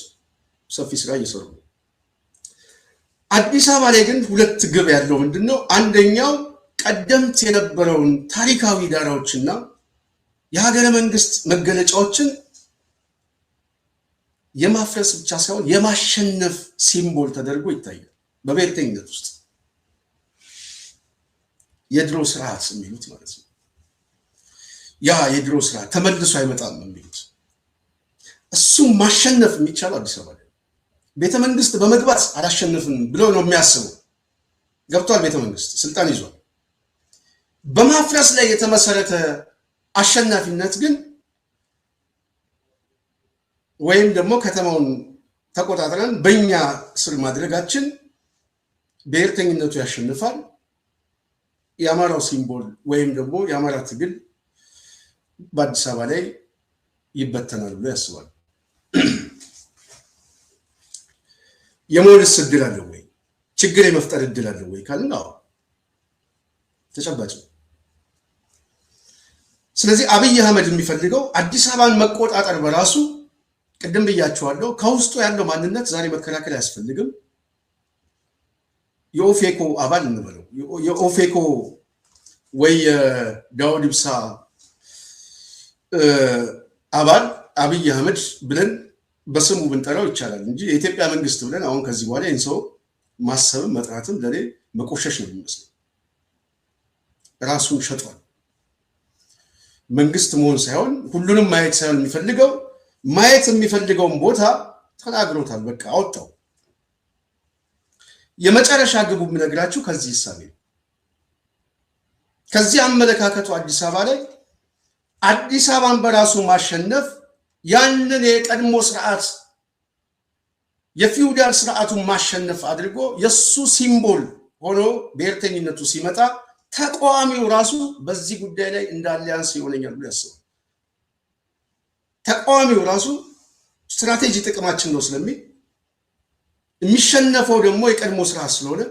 ሰፊ ስራ እየሰሩ ነው። አዲስ አበባ ላይ ግን ሁለት ግብ ያለው ምንድነው? አንደኛው ቀደምት የነበረውን ታሪካዊ ዳራዎችና የሀገረ መንግስት መገለጫዎችን የማፍረስ ብቻ ሳይሆን የማሸነፍ ሲምቦል ተደርጎ ይታያል። በብሔርተኝነት ውስጥ የድሮ ስርዓት የሚሉት ማለት ነው። ያ የድሮ ስርዓት ተመልሶ አይመጣም የሚሉት እሱም ማሸነፍ የሚቻለው አዲስ አበባ ላይ ቤተ መንግስት በመግባት አላሸነፍም ብለው ነው የሚያስበው። ገብቷል። ቤተ መንግስት ስልጣን ይዟል። በማፍረስ ላይ የተመሰረተ አሸናፊነት ግን ወይም ደግሞ ከተማውን ተቆጣጥረን በእኛ ስር ማድረጋችን ብሔርተኝነቱ ያሸንፋል። የአማራው ሲምቦል ወይም ደግሞ የአማራ ትግል በአዲስ አበባ ላይ ይበተናል ብሎ ያስባል። የመውለስ እድል አለው ወይ? ችግር የመፍጠር እድል አለው ወይ ካልን አዎ ተጨባጭ ነው። ስለዚህ አብይ አህመድ የሚፈልገው አዲስ አበባን መቆጣጠር በራሱ ቅድም ብያቸዋለሁ፣ ከውስጡ ያለው ማንነት ዛሬ መከላከል አያስፈልግም። የኦፌኮ አባል እንበለው የኦፌኮ ወይ ዳውድ ኢብሳ አባል አብይ አህመድ ብለን በስሙ ብንጠራው ይቻላል እንጂ የኢትዮጵያ መንግስት ብለን አሁን ከዚህ በኋላ ይህን ሰው ማሰብም መጥራትም ለኔ መቆሸሽ ነው የሚመስለው። ራሱን ሸጧል። መንግስት መሆን ሳይሆን ሁሉንም ማየት ሳይሆን የሚፈልገው ማየት የሚፈልገውን ቦታ ተናግሮታል። በቃ አወጣው። የመጨረሻ ግቡ የምነግራችሁ ከዚህ ሂሳብ ነው። ከዚህ አመለካከቱ አዲስ አበባ ላይ አዲስ አበባን በራሱ ማሸነፍ ያንን የቀድሞ ስርዓት የፊውዳል ስርዓቱን ማሸነፍ አድርጎ የሱ ሲምቦል ሆኖ ብሔርተኝነቱ ሲመጣ ተቃዋሚው ራሱ በዚህ ጉዳይ ላይ እንደ አሊያንስ ይሆነኛል ብሎ ያስባል። ተቃዋሚው ራሱ ስትራቴጂ ጥቅማችን ነው ስለሚል የሚሸነፈው ደግሞ የቀድሞ ስርዓት ስለሆነ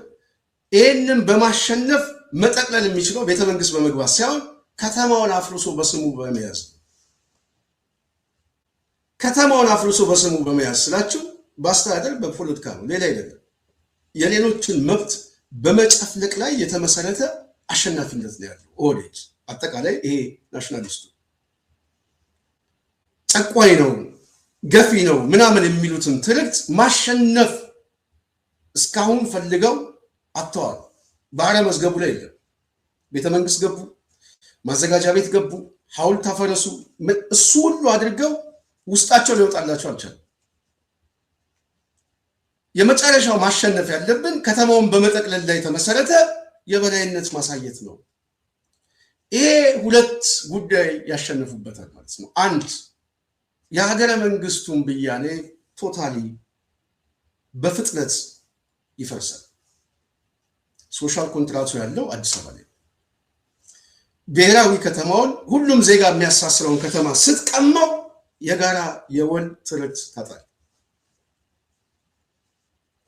ይህንን በማሸነፍ መጠቅለል የሚችለው ቤተመንግስት በመግባት ሳይሆን ከተማውን አፍርሶ በስሙ በመያዝ ከተማውን አፍርሶ በስሙ በመያዝ ስላችሁ በአስተዳደር በፖለቲካ ነው፣ ሌላ አይደለም። የሌሎችን መብት በመጨፍለቅ ላይ የተመሰረተ አሸናፊነት ነው ያለው ኦህዴድ። አጠቃላይ ይሄ ናሽናሊስቱ ጨቋኝ ነው ገፊ ነው ምናምን የሚሉትን ትርክት ማሸነፍ እስካሁን ፈልገው አጥተዋል። ባህረ መዝገቡ ላይ የለም። ቤተመንግስት ገቡ፣ ማዘጋጃ ቤት ገቡ፣ ሐውልት አፈረሱ። እሱ ሁሉ አድርገው ውስጣቸው ሊወጣላቸው አልቻለም። የመጨረሻው ማሸነፍ ያለብን ከተማውን በመጠቅለል ላይ የተመሰረተ የበላይነት ማሳየት ነው። ይሄ ሁለት ጉዳይ ያሸነፉበታል ማለት ነው። አንድ የሀገረ መንግስቱን ብያኔ ቶታሊ በፍጥነት ይፈርሳል። ሶሻል ኮንትራቱ ያለው አዲስ አበባ ላይ ብሔራዊ ከተማውን ሁሉም ዜጋ የሚያሳስረውን ከተማ ስትቀማው የጋራ የወል ትርክት ታጣል።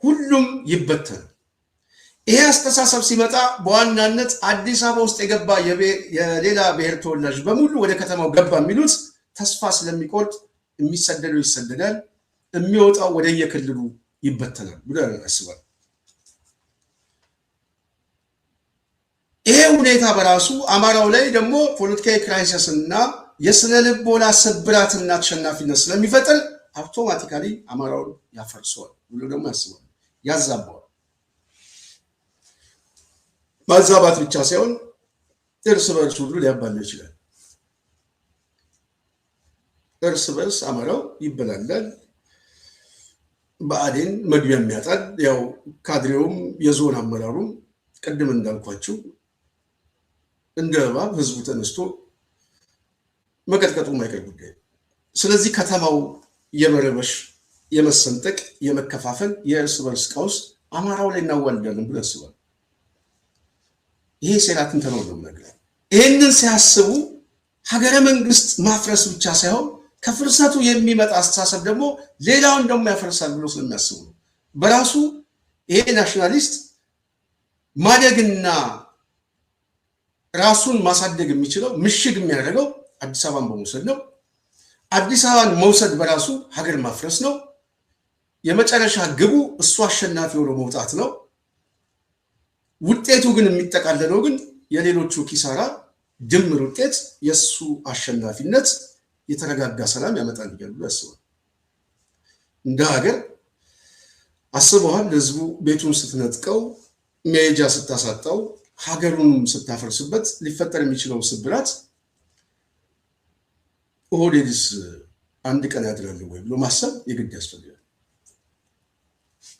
ሁሉም ይበተን። ይሄ አስተሳሰብ ሲመጣ በዋናነት አዲስ አበባ ውስጥ የገባ የሌላ ብሔር ተወላጅ በሙሉ ወደ ከተማው ገባ የሚሉት ተስፋ ስለሚቆርጥ የሚሰደደው ይሰደዳል፣ የሚወጣው ወደ የክልሉ ይበተናል ብሎ ያስባል። ይሄ ሁኔታ በራሱ አማራው ላይ ደግሞ ፖለቲካዊ ክራይሲስ እና የስነ ልቦና ስብራትና ተሸናፊነት ስለሚፈጥር አውቶማቲካሊ አማራውን ያፈርሰዋል ብሎ ደግሞ ያስባል፣ ያዛባዋል። ማዛባት ብቻ ሳይሆን እርስ በርስ ሁሉ ሊያባለው ይችላል። እርስ በርስ አማራው ይበላላል። ብአዴን መግቢያ የሚያጣል። ያው ካድሬውም የዞን አመራሩም ቅድም እንዳልኳችሁ እንደ እባብ ህዝቡ ተነስቶ መቀጥቀጡ የማይቀር ጉዳይ። ስለዚህ ከተማው የመረበሽ የመሰንጠቅ የመከፋፈል የእርስ በርስ ቀውስ አማራው ላይ እናዋልዳለን ብሎ ያስባል። ይሄ ሴራ ትንተናው ነው ነገር። ይሄንን ሲያስቡ ሀገረ መንግስት ማፍረስ ብቻ ሳይሆን ከፍርሰቱ የሚመጣ አስተሳሰብ ደግሞ ሌላውን ደግሞ ያፈርሳል ብሎ ስለሚያስቡ ነው። በራሱ ይሄ ናሽናሊስት ማደግና ራሱን ማሳደግ የሚችለው ምሽግ የሚያደርገው አዲስ አበባን በመውሰድ ነው። አዲስ አበባን መውሰድ በራሱ ሀገር ማፍረስ ነው። የመጨረሻ ግቡ እሱ አሸናፊ ሆኖ መውጣት ነው። ውጤቱ ግን የሚጠቃለለው ግን የሌሎቹ ኪሳራ ድምር ውጤት የሱ አሸናፊነት የተረጋጋ ሰላም ያመጣል ብሎ ያስባል። እንደ ሀገር አስበዋል። ህዝቡ ቤቱን ስትነጥቀው መሄጃ ስታሳጣው ሀገሩን ስታፈርስበት ሊፈጠር የሚችለው ስብራት ኦህዴድስ አንድ ቀን ያድራል ወይ ብሎ ማሰብ የግድ ያስፈልጋል።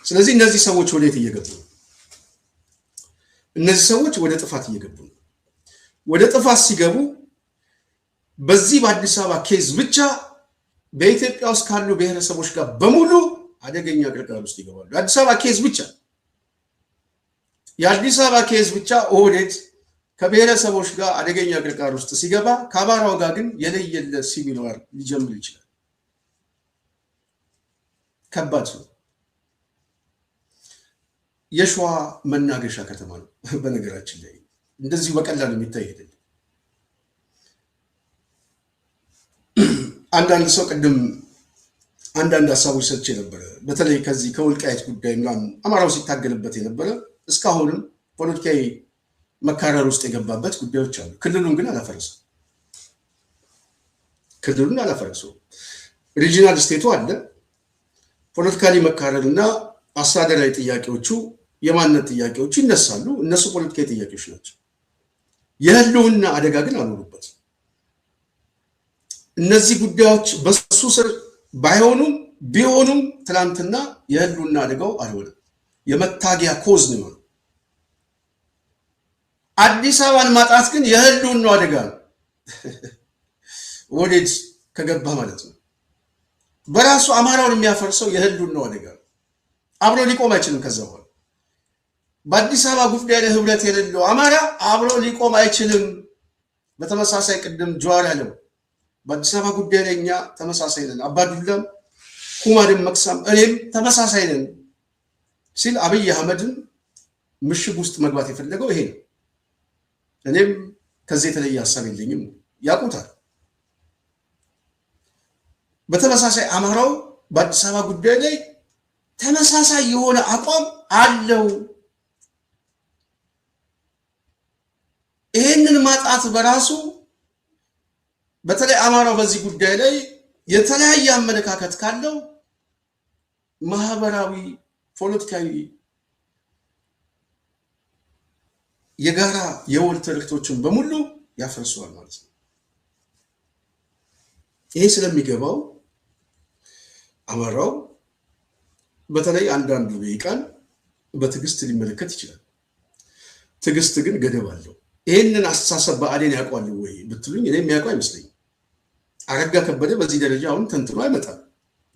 ስለዚህ እነዚህ ሰዎች ወዴት እየገቡ ነው? እነዚህ ሰዎች ወደ ጥፋት እየገቡ ነው። ወደ ጥፋት ሲገቡ በዚህ በአዲስ አበባ ኬዝ ብቻ በኢትዮጵያ ውስጥ ካሉ ብሔረሰቦች ጋር በሙሉ አደገኛ ቅርቃር ውስጥ ይገባሉ። የአዲስ አበባ ኬዝ ብቻ የአዲስ አበባ ኬዝ ብቻ ኦህዴድ ከብሔረሰቦች ጋር አደገኛ ቅርቃር ውስጥ ሲገባ ከአማራው ጋር ግን የለየለት ሲቪል ዋር ሊጀምር ይችላል። ከባድ ነው። የሸዋ መናገሻ ከተማ ነው። በነገራችን ላይ እንደዚሁ በቀላሉ የሚታይ አይደለም። አንዳንድ ሰው ቅድም አንዳንድ ሀሳቦች ሰጥቼ ነበረ። በተለይ ከዚህ ከወልቃይት ጉዳይ ምናምን አማራው ሲታገልበት የነበረ እስካሁንም ፖለቲካዊ መካረር ውስጥ የገባበት ጉዳዮች አሉ። ክልሉን ግን አላፈረሰው። ክልሉን አላፈረሰው። ሪጂናል ስቴቱ አለ። ፖለቲካሊ መካረር እና አስተዳደራዊ ጥያቄዎቹ የማንነት ጥያቄዎቹ ይነሳሉ። እነሱ ፖለቲካዊ ጥያቄዎች ናቸው። የህልውና አደጋ ግን አልኖሩበት። እነዚህ ጉዳዮች በሱ ስር ባይሆኑም ቢሆኑም ትናንትና የህልውና አደጋው አልሆነም። የመታገያ ኮዝ ነው የሆነው። አዲስ አበባን ማጣት ግን የህልውና አደጋ ነው። ወዴት ከገባ ማለት ነው። በራሱ አማራውን የሚያፈርሰው የህልውና አደጋ ነው። አብሮ ሊቆም አይችልም። ከዛ በኋላ በአዲስ አበባ ጉዳይ ላይ ህብረት የሌለው አማራ አብሮ ሊቆም አይችልም። በተመሳሳይ ቅድም ጀዋር ያለው በአዲስ አበባ ጉዳይ ላይ እኛ ተመሳሳይ ነን፣ አባዱላም ኩማድም መክሳም እኔም ተመሳሳይ ነን ሲል አብይ አህመድን ምሽግ ውስጥ መግባት የፈለገው ይሄ ነው። እኔም ከዚህ የተለየ ሀሳብ የለኝም፣ ያውቁታል። በተመሳሳይ አማራው በአዲስ አበባ ጉዳይ ላይ ተመሳሳይ የሆነ አቋም አለው። ይህንን ማጣት በራሱ በተለይ አማራው በዚህ ጉዳይ ላይ የተለያየ አመለካከት ካለው ማህበራዊ፣ ፖለቲካዊ የጋራ የወል ትርክቶችን በሙሉ ያፈርሰዋል ማለት ነው። ይሄ ስለሚገባው አማራው በተለይ አንዳንዱ ሊቃን በትዕግስት ሊመለከት ይችላል። ትዕግስት ግን ገደብ አለው። ይህንን አስተሳሰብ ብአዴን ያውቋል ወይ ብትሉኝ እኔ የሚያውቀው አይመስለኝም። አረጋ ከበደ በዚህ ደረጃ አሁን ተንትኖ አይመጣም።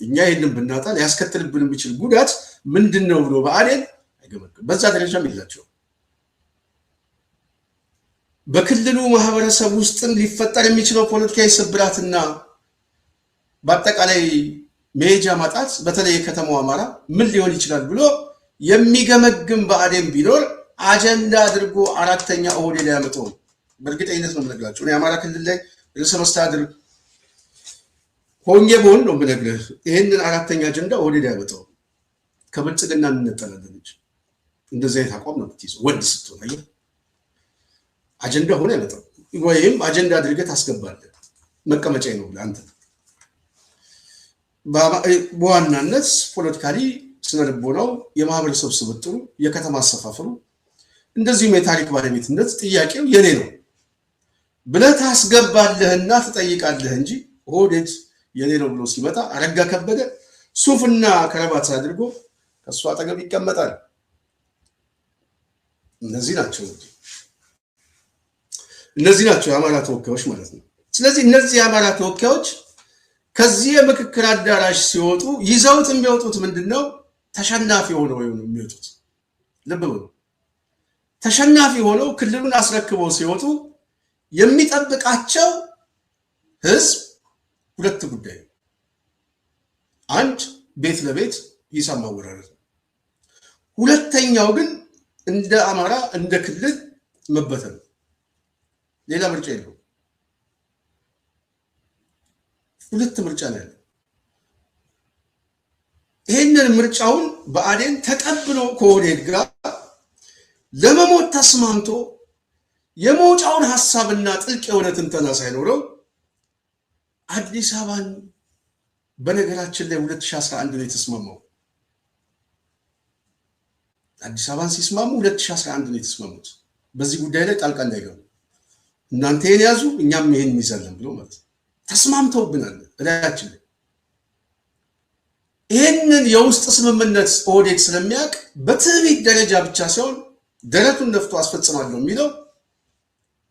እኛ ይህንን ብናጣ ሊያስከትልብን የሚችል ጉዳት ምንድን ነው ብሎ ብአዴን አይገመግም። በዛ ደረጃም የላቸውም። በክልሉ ማህበረሰብ ውስጥም ሊፈጠር የሚችለው ፖለቲካዊ ስብራትና በአጠቃላይ መሄጃ ማጣት በተለይ የከተማው አማራ ምን ሊሆን ይችላል ብሎ የሚገመግም ብአዴን ቢኖር አጀንዳ አድርጎ አራተኛ ኦህዴድ ላይ ያመጣው በእርግጠኝነት ነው የምነግራቸው። እኔ የአማራ ክልል ላይ ርዕሰ መስተዳድር ሆኜ በሆን ነው የምነግርህ። ይህንን አራተኛ አጀንዳ ኦህዴድ ያመጣው ከብልጽግና እንነጠላለን እንጂ እንደዚህ አይነት አቋም ነው የምትይዘው። ወንድ ስትሆን አየህ፣ አጀንዳ ሆነ ያመጣው ወይም አጀንዳ አድርገህ ታስገባለህ። መቀመጫ ነው ብለህ አንተ በዋናነት ፖለቲካሊ ስነ ልቦናው፣ የማህበረሰብ ስብጥሩ፣ የከተማ አሰፋፈሩ እንደዚሁም የታሪክ ባለቤትነት ጥያቄው የኔ ነው ብለህ ታስገባለህና ትጠይቃለህ እንጂ ኦህዴድ የኔ ነው ብሎ ሲመጣ አረጋ ከበደ ሱፍና ከረባት አድርጎ ከሱ አጠገብ ይቀመጣል። እነዚህ ናቸው የአማራ ተወካዮች ማለት ነው። ስለዚህ እነዚህ የአማራ ተወካዮች ከዚህ የምክክር አዳራሽ ሲወጡ ይዘውት የሚወጡት ምንድነው? ተሸናፊ ሆነው የሚወጡት። ልብ በሉ፣ ተሸናፊ ሆነው ክልሉን አስረክበው ሲወጡ የሚጠብቃቸው ህዝብ ሁለት ጉዳይ ነው። አንድ ቤት ለቤት ሂሳብ ማወራረድ፣ ሁለተኛው ግን እንደ አማራ እንደ ክልል መበተን። ሌላ ምርጫ የለው። ሁለት ምርጫ ነው ያለው። ይህንን ምርጫውን ብአዴን ተቀብሎ ከኦህዴድ ጋር ለመሞት ተስማምቶ የመውጫውን ሐሳብና ጥልቅ የሆነ ትንተና ሳይኖረው አዲስ አበባን በነገራችን ላይ 2011 ነው የተስማማው። አዲስ አበባን ሲስማሙ 2011 ነው የተስማሙት። በዚህ ጉዳይ ላይ ጣልቃ እንዳይገቡ እናንተ ይሄን ያዙ እኛም ይሄን እንይዛለን ብሎ ማለት ነው። ተስማምተውብናል እላያችን ላይ። ይህንን የውስጥ ስምምነት ኦህዴድ ስለሚያውቅ በትዕቢት ደረጃ ብቻ ሲሆን ደረቱን ነፍቶ አስፈጽማለሁ የሚለው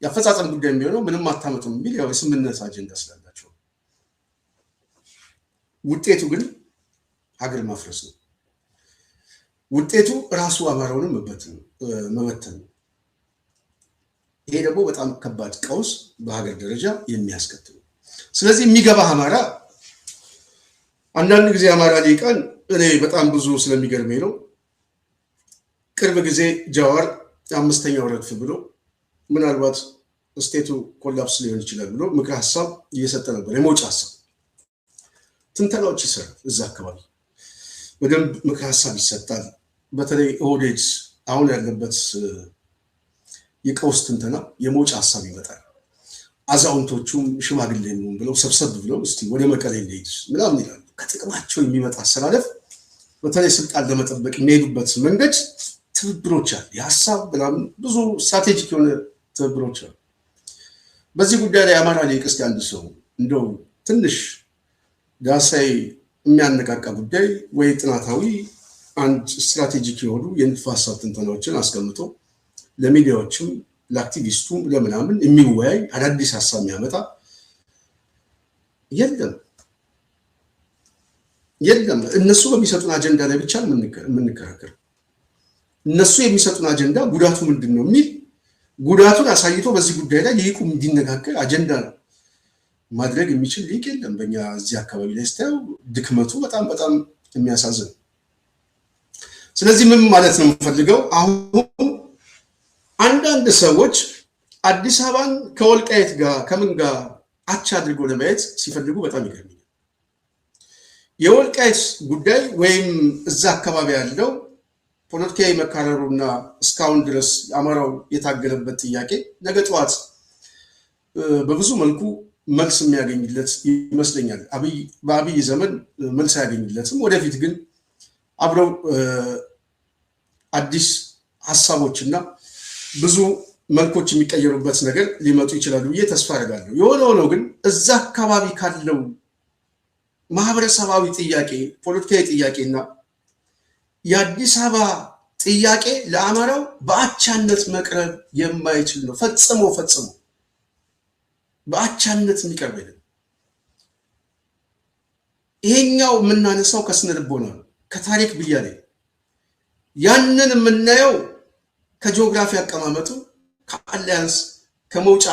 የአፈጻጸም ጉዳይ የሚሆነው ምንም አታመጡም የሚል ያው የስምምነት አጀንዳ ስላላቸው፣ ውጤቱ ግን ሀገር ማፍረስ ነው። ውጤቱ ራሱ አማራውንም መበተን ነው። ይሄ ደግሞ በጣም ከባድ ቀውስ በሀገር ደረጃ የሚያስከትል። ስለዚህ የሚገባ አማራ አንዳንድ ጊዜ አማራ ሊቃን እኔ በጣም ብዙ ስለሚገርመኝ ነው። ቅርብ ጊዜ ጃዋር አምስተኛው ረድፍ ብሎ ምናልባት ስቴቱ ኮላፕስ ሊሆን ይችላል ብሎ ምክር ሀሳብ እየሰጠ ነበር፣ የመውጫ ሀሳብ። ትንተናዎች ይሰራል። እዛ አካባቢ በደንብ ምክር ሀሳብ ይሰጣል። በተለይ ኦህዴድ አሁን ያለበት የቀውስ ትንተና የመውጫ ሀሳብ ይመጣል። አዛውንቶቹም ሽማግሌም ብለው ሰብሰብ ብለው እስቲ ወደ መቀሌ እንሂድ ምናምን ይላሉ። ከጥቅማቸው የሚመጣ አሰላለፍ በተለይ ስልጣን ለመጠበቅ የሚሄዱበት መንገድ ትብብሮች አሉ። የሀሳብ ምናምን ብዙ ስትራቴጂክ የሆነ ትብብሮች አሉ። በዚህ ጉዳይ ላይ አማራ ሊቅ እስቲ አንድ ሰው እንደው ትንሽ ዳሳይ የሚያነቃቃ ጉዳይ ወይ ጥናታዊ አንድ ስትራቴጂክ የሆኑ የንድፈ ሀሳብ ትንተናዎችን አስቀምጦ ለሚዲያዎችም ለአክቲቪስቱም ለምናምን የሚወያይ አዳዲስ ሀሳብ የሚያመጣ የለም። እነሱ በሚሰጡን አጀንዳ ላይ ብቻ የምንከራከር። እነሱ የሚሰጡን አጀንዳ ጉዳቱ ምንድን ነው የሚል ጉዳቱን አሳይቶ በዚህ ጉዳይ ላይ ሊቁ እንዲነጋገር አጀንዳ ማድረግ የሚችል ሊቅ የለም። በእኛ እዚህ አካባቢ ላይ ስታየው ድክመቱ በጣም በጣም የሚያሳዝን። ስለዚህ ምን ማለት ነው የምፈልገው፣ አሁን አንዳንድ ሰዎች አዲስ አበባን ከወልቃይት ጋር ከምን ጋር አቻ አድርጎ ለማየት ሲፈልጉ በጣም ይገርመኛል። የወልቃይት ጉዳይ ወይም እዛ አካባቢ ያለው ፖለቲካዊ መካረሩና እስካሁን ድረስ አማራው የታገለበት ጥያቄ ነገ ጠዋት በብዙ መልኩ መልስ የሚያገኝለት ይመስለኛል። በአብይ ዘመን መልስ አያገኝለትም። ወደፊት ግን አብረው አዲስ ሀሳቦችና ብዙ መልኮች የሚቀየሩበት ነገር ሊመጡ ይችላሉ ብዬ ተስፋ አደርጋለሁ። የሆነ ሆኖ ግን እዛ አካባቢ ካለው ማህበረሰባዊ ጥያቄ፣ ፖለቲካዊ ጥያቄና የአዲስ አበባ ጥያቄ ለአማራው በአቻነት መቅረብ የማይችል ነው። ፈጽሞ በአቻነት የሚቀርብ አይደለም። ይሄኛው የምናነሳው ከስነ ልቦና ነው፣ ከታሪክ ብያኔ ያንን የምናየው ከጂኦግራፊ አቀማመጡ ከአሊያንስ ከመውጫ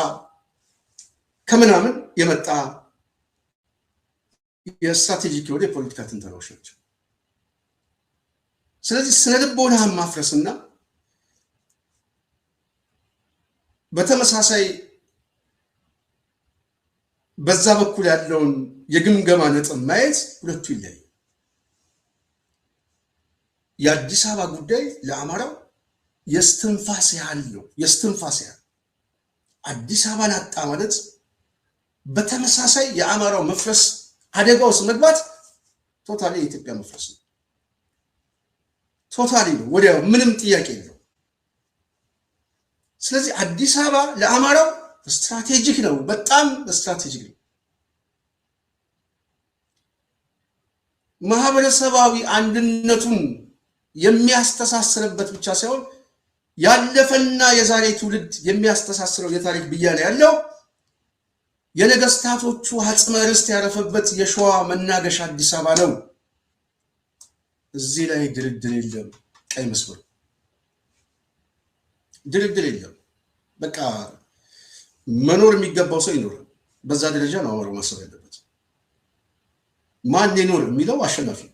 ከምናምን የመጣ የስትራቴጂክ የሆነ የፖለቲካ ትንተናዎች ናቸው። ስለዚህ ስነ ልቦና ማፍረስና በተመሳሳይ በዛ በኩል ያለውን የግምገማ ነጥብ ማየት ሁለቱ ይለያል። የአዲስ አበባ ጉዳይ ለአማራው የስትንፋስ ያህል ነው። የስትንፋስ ያህል አዲስ አበባን አጣ ማለት በተመሳሳይ የአማራው መፍረስ አደጋ ውስጥ መግባት ቶታሊ የኢትዮጵያ መፍረስ ነው። ቶታሊ ነው፣ ወዲያው ምንም ጥያቄ የለው። ስለዚህ አዲስ አበባ ለአማራው ስትራቴጂክ ነው፣ በጣም ስትራቴጂክ ነው። ማህበረሰባዊ አንድነቱን የሚያስተሳስርበት ብቻ ሳይሆን ያለፈና የዛሬ ትውልድ የሚያስተሳስረው የታሪክ ብያኔ ያለው የነገስታቶቹ አጽመ ርስት ያረፈበት የሸዋ መናገሻ አዲስ አበባ ነው። እዚህ ላይ ድርድር የለም። ቀይ መስመር ድርድር የለም። በቃ መኖር የሚገባው ሰው ይኖራል። በዛ ደረጃ ነው አማራው ማሰብ ያለበት። ማን ይኖር የሚለው አሸናፊ ነው።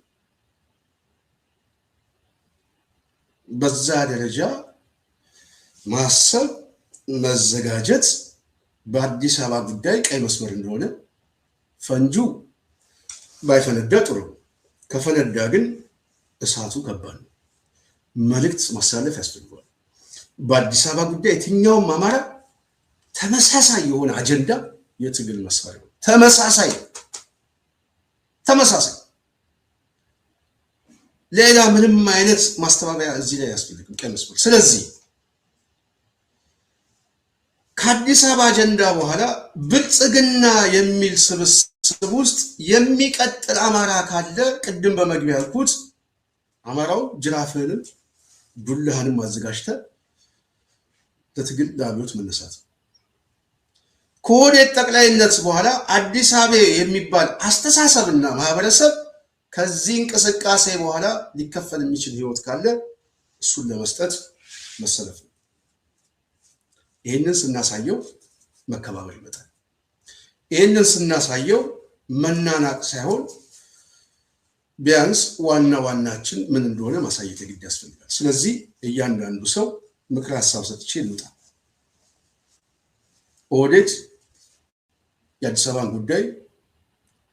በዛ ደረጃ ማሰብ መዘጋጀት በአዲስ አበባ ጉዳይ ቀይ መስመር እንደሆነ ፈንጁ ባይፈነዳ ጥሩ፣ ከፈነዳ ግን እሳቱ ከባድ ነው። መልእክት ማስተላለፍ ያስፈልጋል። በአዲስ አበባ ጉዳይ የትኛውም አማራ ተመሳሳይ የሆነ አጀንዳ የትግል መሳሪያ ነው። ተመሳሳይ ሌላ ምንም አይነት ማስተባበያ እዚህ ላይ ያስፈልግም ቀይ መስመር። ስለዚህ ከአዲስ አበባ አጀንዳ በኋላ ብልጽግና የሚል ስብስብ ውስጥ የሚቀጥል አማራ ካለ ቅድም በመግቢያ ያልኩት አማራው ጅራፍህንም ዱላህንም አዘጋጅተህ ለትግል ለአብዮት መነሳት። ከኦህዴድ ጠቅላይነት በኋላ አዲስ አበባ የሚባል አስተሳሰብና ማህበረሰብ ከዚህ እንቅስቃሴ በኋላ ሊከፈል የሚችል ህይወት ካለ እሱን ለመስጠት መሰለፍ ነው። ይህንን ስናሳየው መከባበር ይመጣል። ይህንን ስናሳየው መናናቅ ሳይሆን ቢያንስ ዋና ዋናችን ምን እንደሆነ ማሳየት የግድ ያስፈልጋል። ስለዚህ እያንዳንዱ ሰው ምክር ሀሳብ ሰጥቼ ልውጣ። ኦህዴድ የአዲስ አበባን ጉዳይ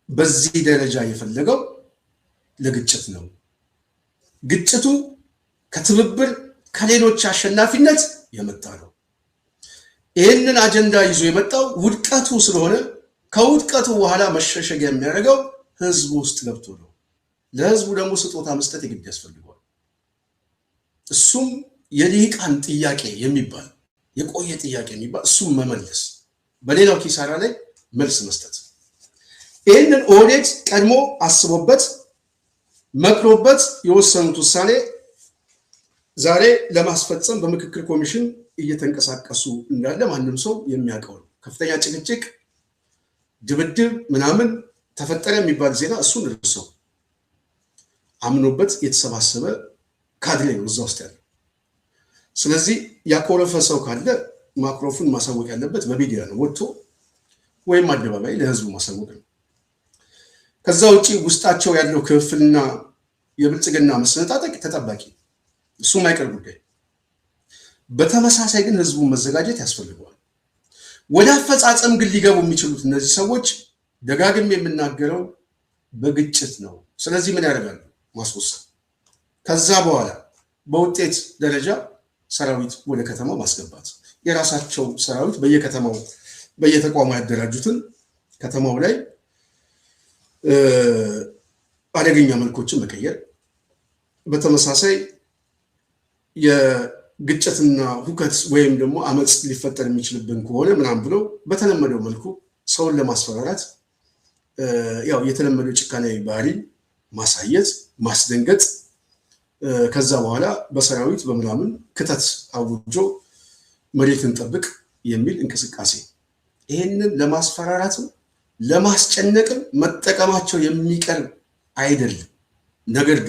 በዚህ ደረጃ የፈለገው ለግጭት ነው። ግጭቱ ከትብብር ከሌሎች አሸናፊነት የመጣ ነው። ይህንን አጀንዳ ይዞ የመጣው ውድቀቱ ስለሆነ ከውድቀቱ በኋላ መሸሸጊያ የሚያደርገው ህዝቡ ውስጥ ገብቶ ነው። ለህዝቡ ደግሞ ስጦታ መስጠት የግድ ያስፈልገዋል። እሱም የልሂቃን ጥያቄ የሚባል የቆየ ጥያቄ የሚባል እሱም መመለስ፣ በሌላው ኪሳራ ላይ መልስ መስጠት። ይህንን ኦህዴድ ቀድሞ አስቦበት መክሮበት የወሰኑት ውሳኔ ዛሬ ለማስፈጸም በምክክር ኮሚሽን እየተንቀሳቀሱ እንዳለ ማንም ሰው የሚያውቀው ነው። ከፍተኛ ጭቅጭቅ፣ ድብድብ ምናምን ተፈጠረ የሚባል ዜና እሱን እርሰው አምኖበት የተሰባሰበ ካድሬ ነው እዛ ውስጥ ያለው። ስለዚህ ያኮረፈ ሰው ካለ ማክሮፉን ማሳወቅ ያለበት በሚዲያ ነው፣ ወጥቶ ወይም አደባባይ ለህዝቡ ማሳወቅ ነው። ከዛ ውጪ ውስጣቸው ያለው ክፍልና የብልጽግና መሰነጣጠቅ ተጠባቂ፣ እሱም አይቀር ጉዳይ። በተመሳሳይ ግን ህዝቡን መዘጋጀት ያስፈልገዋል። ወደ አፈጻጸም ግን ሊገቡ የሚችሉት እነዚህ ሰዎች ደጋግም የምናገረው በግጭት ነው። ስለዚህ ምን ያደርጋሉ? ማስወሰን። ከዛ በኋላ በውጤት ደረጃ ሰራዊት ወደ ከተማው ማስገባት፣ የራሳቸው ሰራዊት በየከተማው በየተቋሙ ያደራጁትን ከተማው ላይ አደገኛ መልኮችን መቀየር፣ በተመሳሳይ የግጭትና ሁከት ወይም ደግሞ አመፅ ሊፈጠር የሚችልብን ከሆነ ምናምን ብለው በተለመደው መልኩ ሰውን ለማስፈራራት ያው የተለመደው ጭካኔ ባህሪ ማሳየት፣ ማስደንገጥ፣ ከዛ በኋላ በሰራዊት በምናምን ክተት አውጆ መሬትን ጠብቅ የሚል እንቅስቃሴ። ይህንን ለማስፈራራትም ለማስጨነቅም መጠቀማቸው የሚቀር አይደለም። ነገር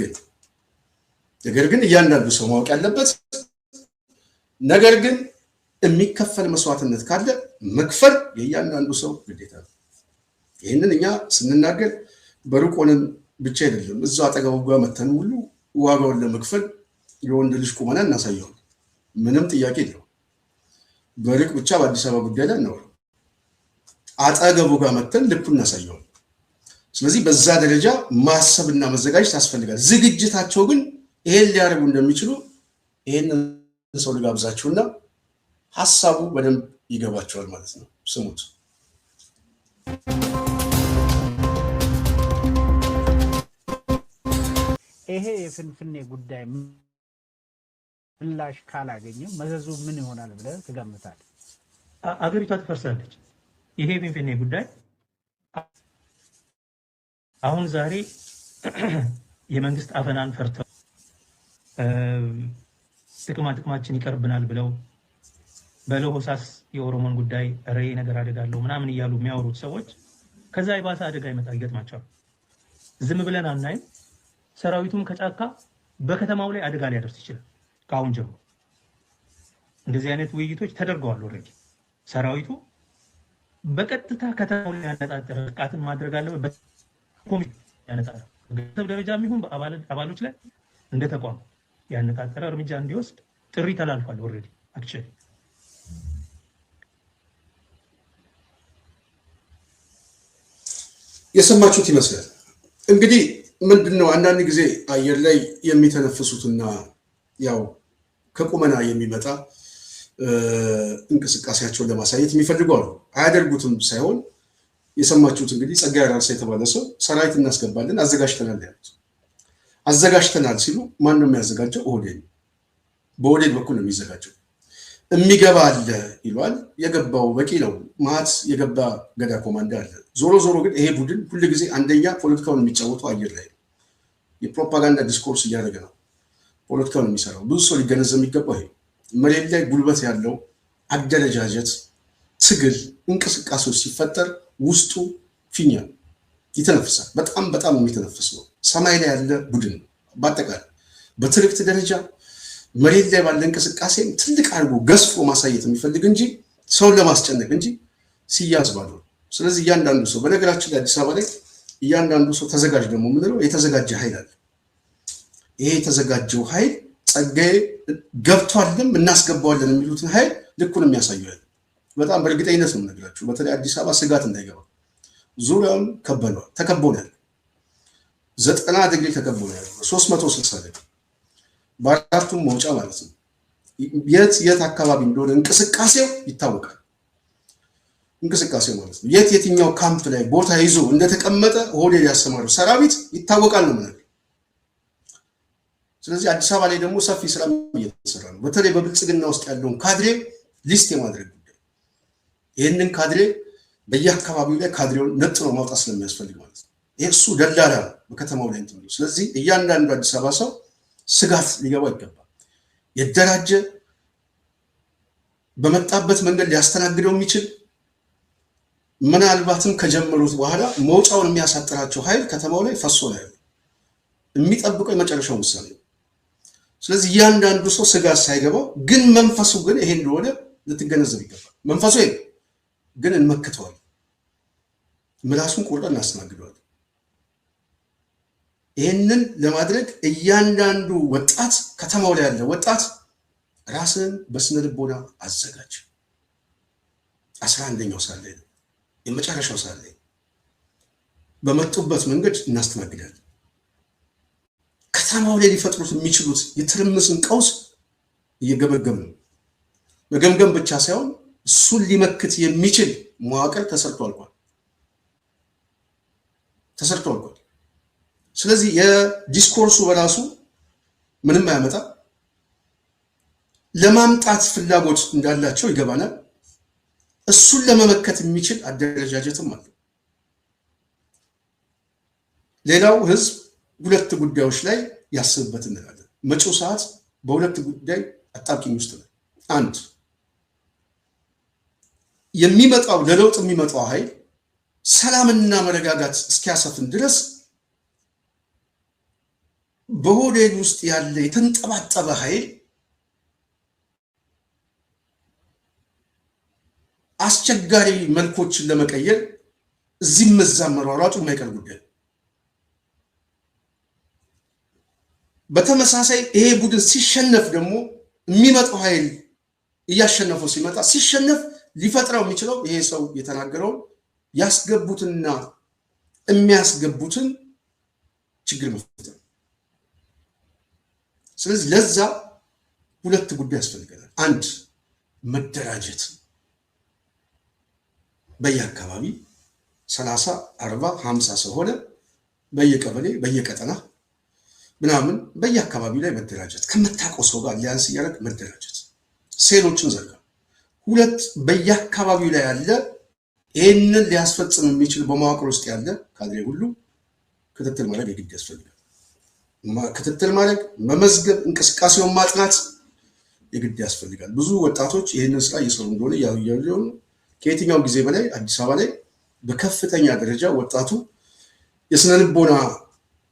ግን እያንዳንዱ ሰው ማወቅ ያለበት ነገር ግን የሚከፈል መስዋዕትነት ካለ መክፈል የእያንዳንዱ ሰው ግዴታ ነው። ይህንን እኛ ስንናገር በሩቅ ሆነን ብቻ አይደለም፣ እዛው አጠገቡ ጋር መተን ሁሉ ዋጋውን ለመክፈል የወንድ ልጅ ቁመና እናሳየዋል። ምንም ጥያቄ የለው። በሩቅ ብቻ በአዲስ አበባ ጉዳይ ላይ ነው፣ አጠገቡ ጋር መተን ልኩ እናሳየዋል። ስለዚህ በዛ ደረጃ ማሰብና መዘጋጀት ያስፈልጋል። ዝግጅታቸው ግን ይሄን ሊያደርጉ እንደሚችሉ ይሄንን ሰው ልጋብዛችሁና ሐሳቡ በደንብ ይገባቸዋል ማለት ነው። ስሙት። ይሄ የፍንፍኔ ጉዳይ ምላሽ ካላገኘ መዘዙ ምን ይሆናል ብለህ ትገምታለህ? አገሪቷ ትፈርሳለች። ይሄ የፍንፍኔ ጉዳይ አሁን ዛሬ የመንግስት አፈናን ፈርተው ጥቅማችን ይቀርብናል ብለው በለሆሳስ የኦሮሞን ጉዳይ ሬ ነገር አደጋለሁ ምናምን እያሉ የሚያወሩት ሰዎች ከዛ የባሰ አደጋ ይገጥማቸዋል። ዝም ብለን አናይም። ሰራዊቱም ከጫካ በከተማው ላይ አደጋ ሊያደርስ ይችላል። ከአሁን ጀምሮ እንደዚህ አይነት ውይይቶች ተደርገዋል። ኦልሬዲ ሰራዊቱ በቀጥታ ከተማው ላይ ያነጣጠረ ጥቃትን ማድረግ አለበት። በኮሚሽን ያነጣጠረ በግለሰብ ደረጃ የሚሆን በአባሎች ላይ እንደ ተቋም ያነጣጠረ እርምጃ እንዲወስድ ጥሪ ተላልፏል። ኦልሬዲ አክቹዋሊ የሰማችሁት ይመስላል። እንግዲህ ምንድነው አንዳንድ ጊዜ አየር ላይ የሚተነፍሱትና ያው ከቁመና የሚመጣ እንቅስቃሴያቸውን ለማሳየት የሚፈልጉ አሉ። አያደርጉትም ሳይሆን የሰማችሁት እንግዲህ ጸጋዬ አራርሳ የተባለ ሰው ሰራዊት እናስገባለን አዘጋጅተናል ያሉት። አዘጋጅተናል ሲሉ ማን ነው የሚያዘጋጀው? ኦህዴድ። በኦህዴድ በኩል ነው የሚዘጋጀው። የሚገባ አለ ይሏል። የገባው በቂ ነው። ማት የገባ ገዳ ኮማንዳ አለ። ዞሮ ዞሮ ግን ይሄ ቡድን ሁሉ ጊዜ አንደኛ ፖለቲካውን የሚጫወተው አየር ላይ ነው። የፕሮፓጋንዳ ዲስኮርስ እያደረገ ነው ፖለቲካውን የሚሰራው። ብዙ ሰው ሊገነዘብ የሚገባው ይሄ መሬት ላይ ጉልበት ያለው አደረጃጀት፣ ትግል፣ እንቅስቃሴዎች ሲፈጠር ውስጡ ፊኛ ይተነፍሳል። በጣም በጣም የሚተነፍስ ነው። ሰማይ ላይ ያለ ቡድን ነው። በአጠቃላይ በትርክት ደረጃ መሬት ላይ ባለ እንቅስቃሴም ትልቅ አድርጎ ገዝፎ ማሳየት የሚፈልግ እንጂ ሰውን ለማስጨነቅ እንጂ ሲያዝ ባዶ። ስለዚህ እያንዳንዱ ሰው በነገራችን ላይ አዲስ አበባ ላይ እያንዳንዱ ሰው ተዘጋጅ ደግሞ የምንለው የተዘጋጀ ኃይል አለ። ይሄ የተዘጋጀው ኃይል ጸጋዬ ገብቷልም እናስገባዋለን የሚሉትን ኃይል ልኩን የሚያሳየው በጣም በእርግጠኝነት ነው የምነግራችሁ። በተለይ አዲስ አበባ ስጋት እንዳይገባ ዙሪያውን ከበነዋል። ተከቦናል። 90 ዲግሪ ተከቦናል። 360 ዲግሪ በአራቱም መውጫ ማለት ነው። የት አካባቢ እንደሆነ እንቅስቃሴው ይታወቃል። እንቅስቃሴው ማለት ነው የትኛው ካምፕ ላይ ቦታ ይዞ እንደተቀመጠ ኦህዴድ ያሰማረው ሰራዊት ይታወቃል ነው ማለት። ስለዚህ አዲስ አበባ ላይ ደግሞ ሰፊ ስራ እየተሰራ ነው። በተለይ በብልጽግና ውስጥ ያለውን ካድሬ ሊስት የማድረግ ጉዳይ፣ ይህንን ካድሬ በየአካባቢው ላይ ካድሬውን ነጥሎ ማውጣት ስለሚያስፈልግ ማለት ነው። ይሄ እሱ ደላላ ነው በከተማው ላይ እንትን። ስለዚህ እያንዳንዱ አዲስ አበባ ሰው ስጋት ሊገባው ይገባል። የደራጀ በመጣበት መንገድ ሊያስተናግደው የሚችል ምናልባትም ከጀመሩት በኋላ መውጫውን የሚያሳጥራቸው ኃይል ከተማው ላይ ፈሶ ነው ያለው። የሚጠብቀው የመጨረሻው ውሳኔ ነው። ስለዚህ እያንዳንዱ ሰው ስጋት ሳይገባው ግን መንፈሱ ግን ይሄ እንደሆነ ልትገነዘብ ይገባል። መንፈሱ ይሄ ግን እንመክተዋለን፣ ምላሱን ቆርጠን እናስተናግደዋለን። ይህንን ለማድረግ እያንዳንዱ ወጣት ከተማው ላይ ያለ ወጣት ራስን በስነ ልቦና አዘጋጅ። 11ኛው ሳለ ነው የመጨረሻው ሳለ በመጡበት መንገድ እናስተናግዳለን። ከተማው ላይ ሊፈጥሩት የሚችሉት የትርምስን ቀውስ እየገመገም ነው። መገምገም ብቻ ሳይሆን እሱን ሊመክት የሚችል መዋቅር ተሰርቶ አልቋል። ስለዚህ የዲስኮርሱ በራሱ ምንም አያመጣ፣ ለማምጣት ፍላጎት እንዳላቸው ይገባናል። እሱን ለመመከት የሚችል አደረጃጀትም አለ። ሌላው ህዝብ ሁለት ጉዳዮች ላይ ያስብበት እንላለን። መጪው ሰዓት በሁለት ጉዳይ አጣብቂኝ ውስጥ ነው። አንድ የሚመጣው ለለውጥ የሚመጣው ኃይል ሰላምና መረጋጋት እስኪያሰፍን ድረስ በኦህዴድ ውስጥ ያለ የተንጠባጠበ ኃይል አስቸጋሪ መልኮችን ለመቀየር እዚህም እዛም መሯሯጡ የማይቀር ጉዳይ። በተመሳሳይ ይሄ ቡድን ሲሸነፍ ደግሞ የሚመጣው ኃይል እያሸነፈው ሲመጣ ሲሸነፍ ሊፈጥረው የሚችለው ይሄ ሰው የተናገረው ያስገቡትና የሚያስገቡትን ችግር መፍጠር። ስለዚህ ለዛ ሁለት ጉዳይ ያስፈልገናል። አንድ መደራጀት፣ በየአካባቢ 30 40 50 ሰው ሆነ በየቀበሌ በየቀጠና ምናምን በየአካባቢው ላይ መደራጀት፣ ከምታውቀው ሰው ጋር ሊያንስ እያደረግ መደራጀት፣ ሴሎችን ዘርጋ። ሁለት በየአካባቢው ላይ ያለ ይህንን ሊያስፈጽም የሚችል በመዋቅር ውስጥ ያለ ካድሬ ሁሉ ክትትል ማድረግ የግድ ያስፈልጋል። ክትትል ማድረግ፣ መመዝገብ፣ እንቅስቃሴውን ማጥናት የግድ ያስፈልጋል። ብዙ ወጣቶች ይህንን ስራ እየሰሩ እንደሆነ ያዩ ከየትኛው ጊዜ በላይ አዲስ አበባ ላይ በከፍተኛ ደረጃ ወጣቱ የስነ ልቦና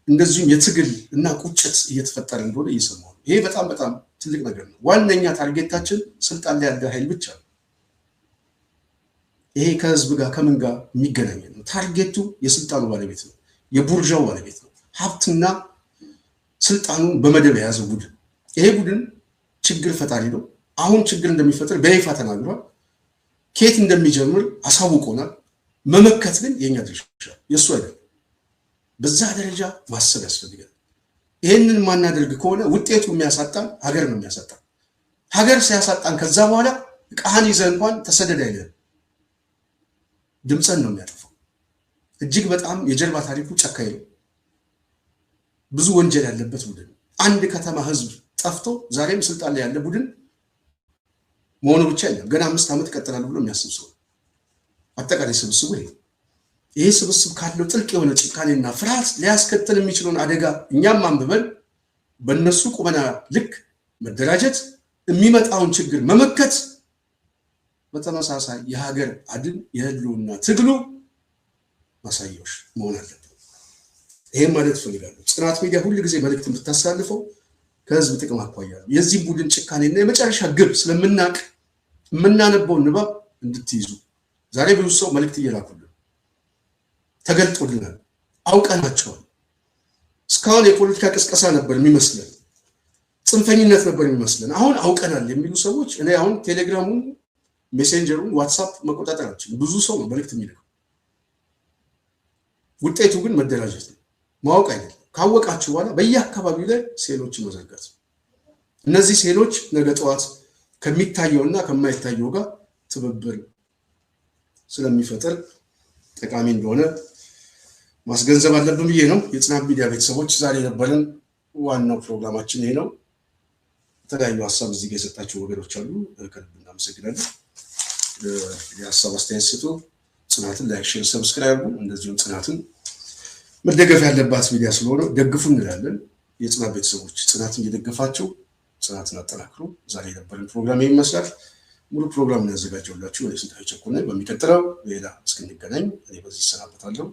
እንደዚሁም የትግል እና ቁጭት እየተፈጠረ እንደሆነ እየሰማሁ ነው። ይሄ በጣም በጣም ትልቅ ነገር ነው። ዋነኛ ታርጌታችን ስልጣን ላይ ያለ ኃይል ብቻ ነው። ይሄ ከህዝብ ጋር ከምን ጋር የሚገናኝ ነው? ታርጌቱ የስልጣኑ ባለቤት ነው፣ የቡርዣው ባለቤት ነው። ሀብትና ስልጣኑን በመደብ የያዘ ቡድን። ይሄ ቡድን ችግር ፈጣሪ ነው። አሁን ችግር እንደሚፈጥር በይፋ ተናግሯል። ከየት እንደሚጀምር አሳውቆናል። መመከት ግን የኛ ድርሻ የእሱ አይደለም። በዛ ደረጃ ማሰብ ያስፈልጋል። ይህንን ማናደርግ ከሆነ ውጤቱ የሚያሳጣን ሀገር ነው የሚያሳጣን። ሀገር ሲያሳጣን ከዛ በኋላ ቃህን ይዘህ እንኳን ተሰደድ አይልም፣ ድምፅን ነው የሚያጠፋው። እጅግ በጣም የጀርባ ታሪኩ ጨካኝ ነው። ብዙ ወንጀል ያለበት ቡድን። አንድ ከተማ ህዝብ ጠፍቶ ዛሬም ስልጣን ላይ ያለ ቡድን መሆኑ ብቻ አይደለም፣ ገና 5 ዓመት ይቀጥላል ብሎ የሚያስብ ሰው። አጠቃላይ ስብስቡ ይሄ ስብስብ ካለው ጥልቅ የሆነ ጭካኔና ፍርሃት ሊያስከትል የሚችለውን አደጋ እኛም አንብበን በእነሱ ቁመና ልክ መደራጀት፣ የሚመጣውን ችግር መመከት፣ በተመሳሳይ የሀገር አድን የህልውና ትግሉ ማሳያዎች መሆን አለበት። ይሄን ማለት ፈልጋለሁ። ጽናት ሚዲያ ሁሉ ጊዜ መልእክት የምታሳልፈው ከህዝብ ጥቅም አኳያ ነው። የዚህ ቡድን ጭካኔና የመጨረሻ ግብ ስለምናቅ የምናነበው ንባብ እንድትይዙ ዛሬ ብዙ ሰው መልእክት እየላኩልን ተገልጦልናል፣ አውቀናቸዋል። እስካሁን የፖለቲካ ቅስቀሳ ነበር የሚመስለን፣ ጽንፈኝነት ነበር የሚመስለን። አሁን አውቀናል የሚሉ ሰዎች እኔ አሁን ቴሌግራሙን፣ ሜሴንጀሩን፣ ዋትሳፕ መቆጣጠራችን ብዙ ሰው ነው መልእክት የሚልከው። ውጤቱ ግን መደራጀት ነው፣ ማወቅ አይደለም። ካወቃችሁ በኋላ በየአካባቢው ላይ ሴሎችን መዘርጋት። እነዚህ ሴሎች ነገ ጠዋት ከሚታየውና ከማይታየው ጋር ትብብር ስለሚፈጥር ጠቃሚ እንደሆነ ማስገንዘብ አለብን ብዬ ነው። የጽናት ሚዲያ ቤተሰቦች ዛሬ የነበረን ዋናው ፕሮግራማችን ይሄ ነው። የተለያዩ ሀሳብ እዚህ ጋር የሰጣችሁ ወገኖች አሉ፣ ከልብ እናመሰግናለን። የሀሳብ አስተያየት ስጡ። ጽናትን ላይክ፣ ሼር፣ ሰብስክራይብ እንደዚሁም ጽናትን መደገፍ ያለባት ሚዲያ ስለሆነ ደግፉ እንላለን። የጽናት ቤተሰቦች ጽናትን እየደገፋችሁ ጽናትን አጠናክሩ። ዛሬ የነበረን ፕሮግራም ይሄን ይመስላል። ሙሉ ፕሮግራም ያዘጋጀውላችሁ እኔ ስንታየሁ ቸኮል ነኝ። በሚቀጥለው ሌላ እስክንገናኝ እኔ በዚህ እሰናበታለሁ።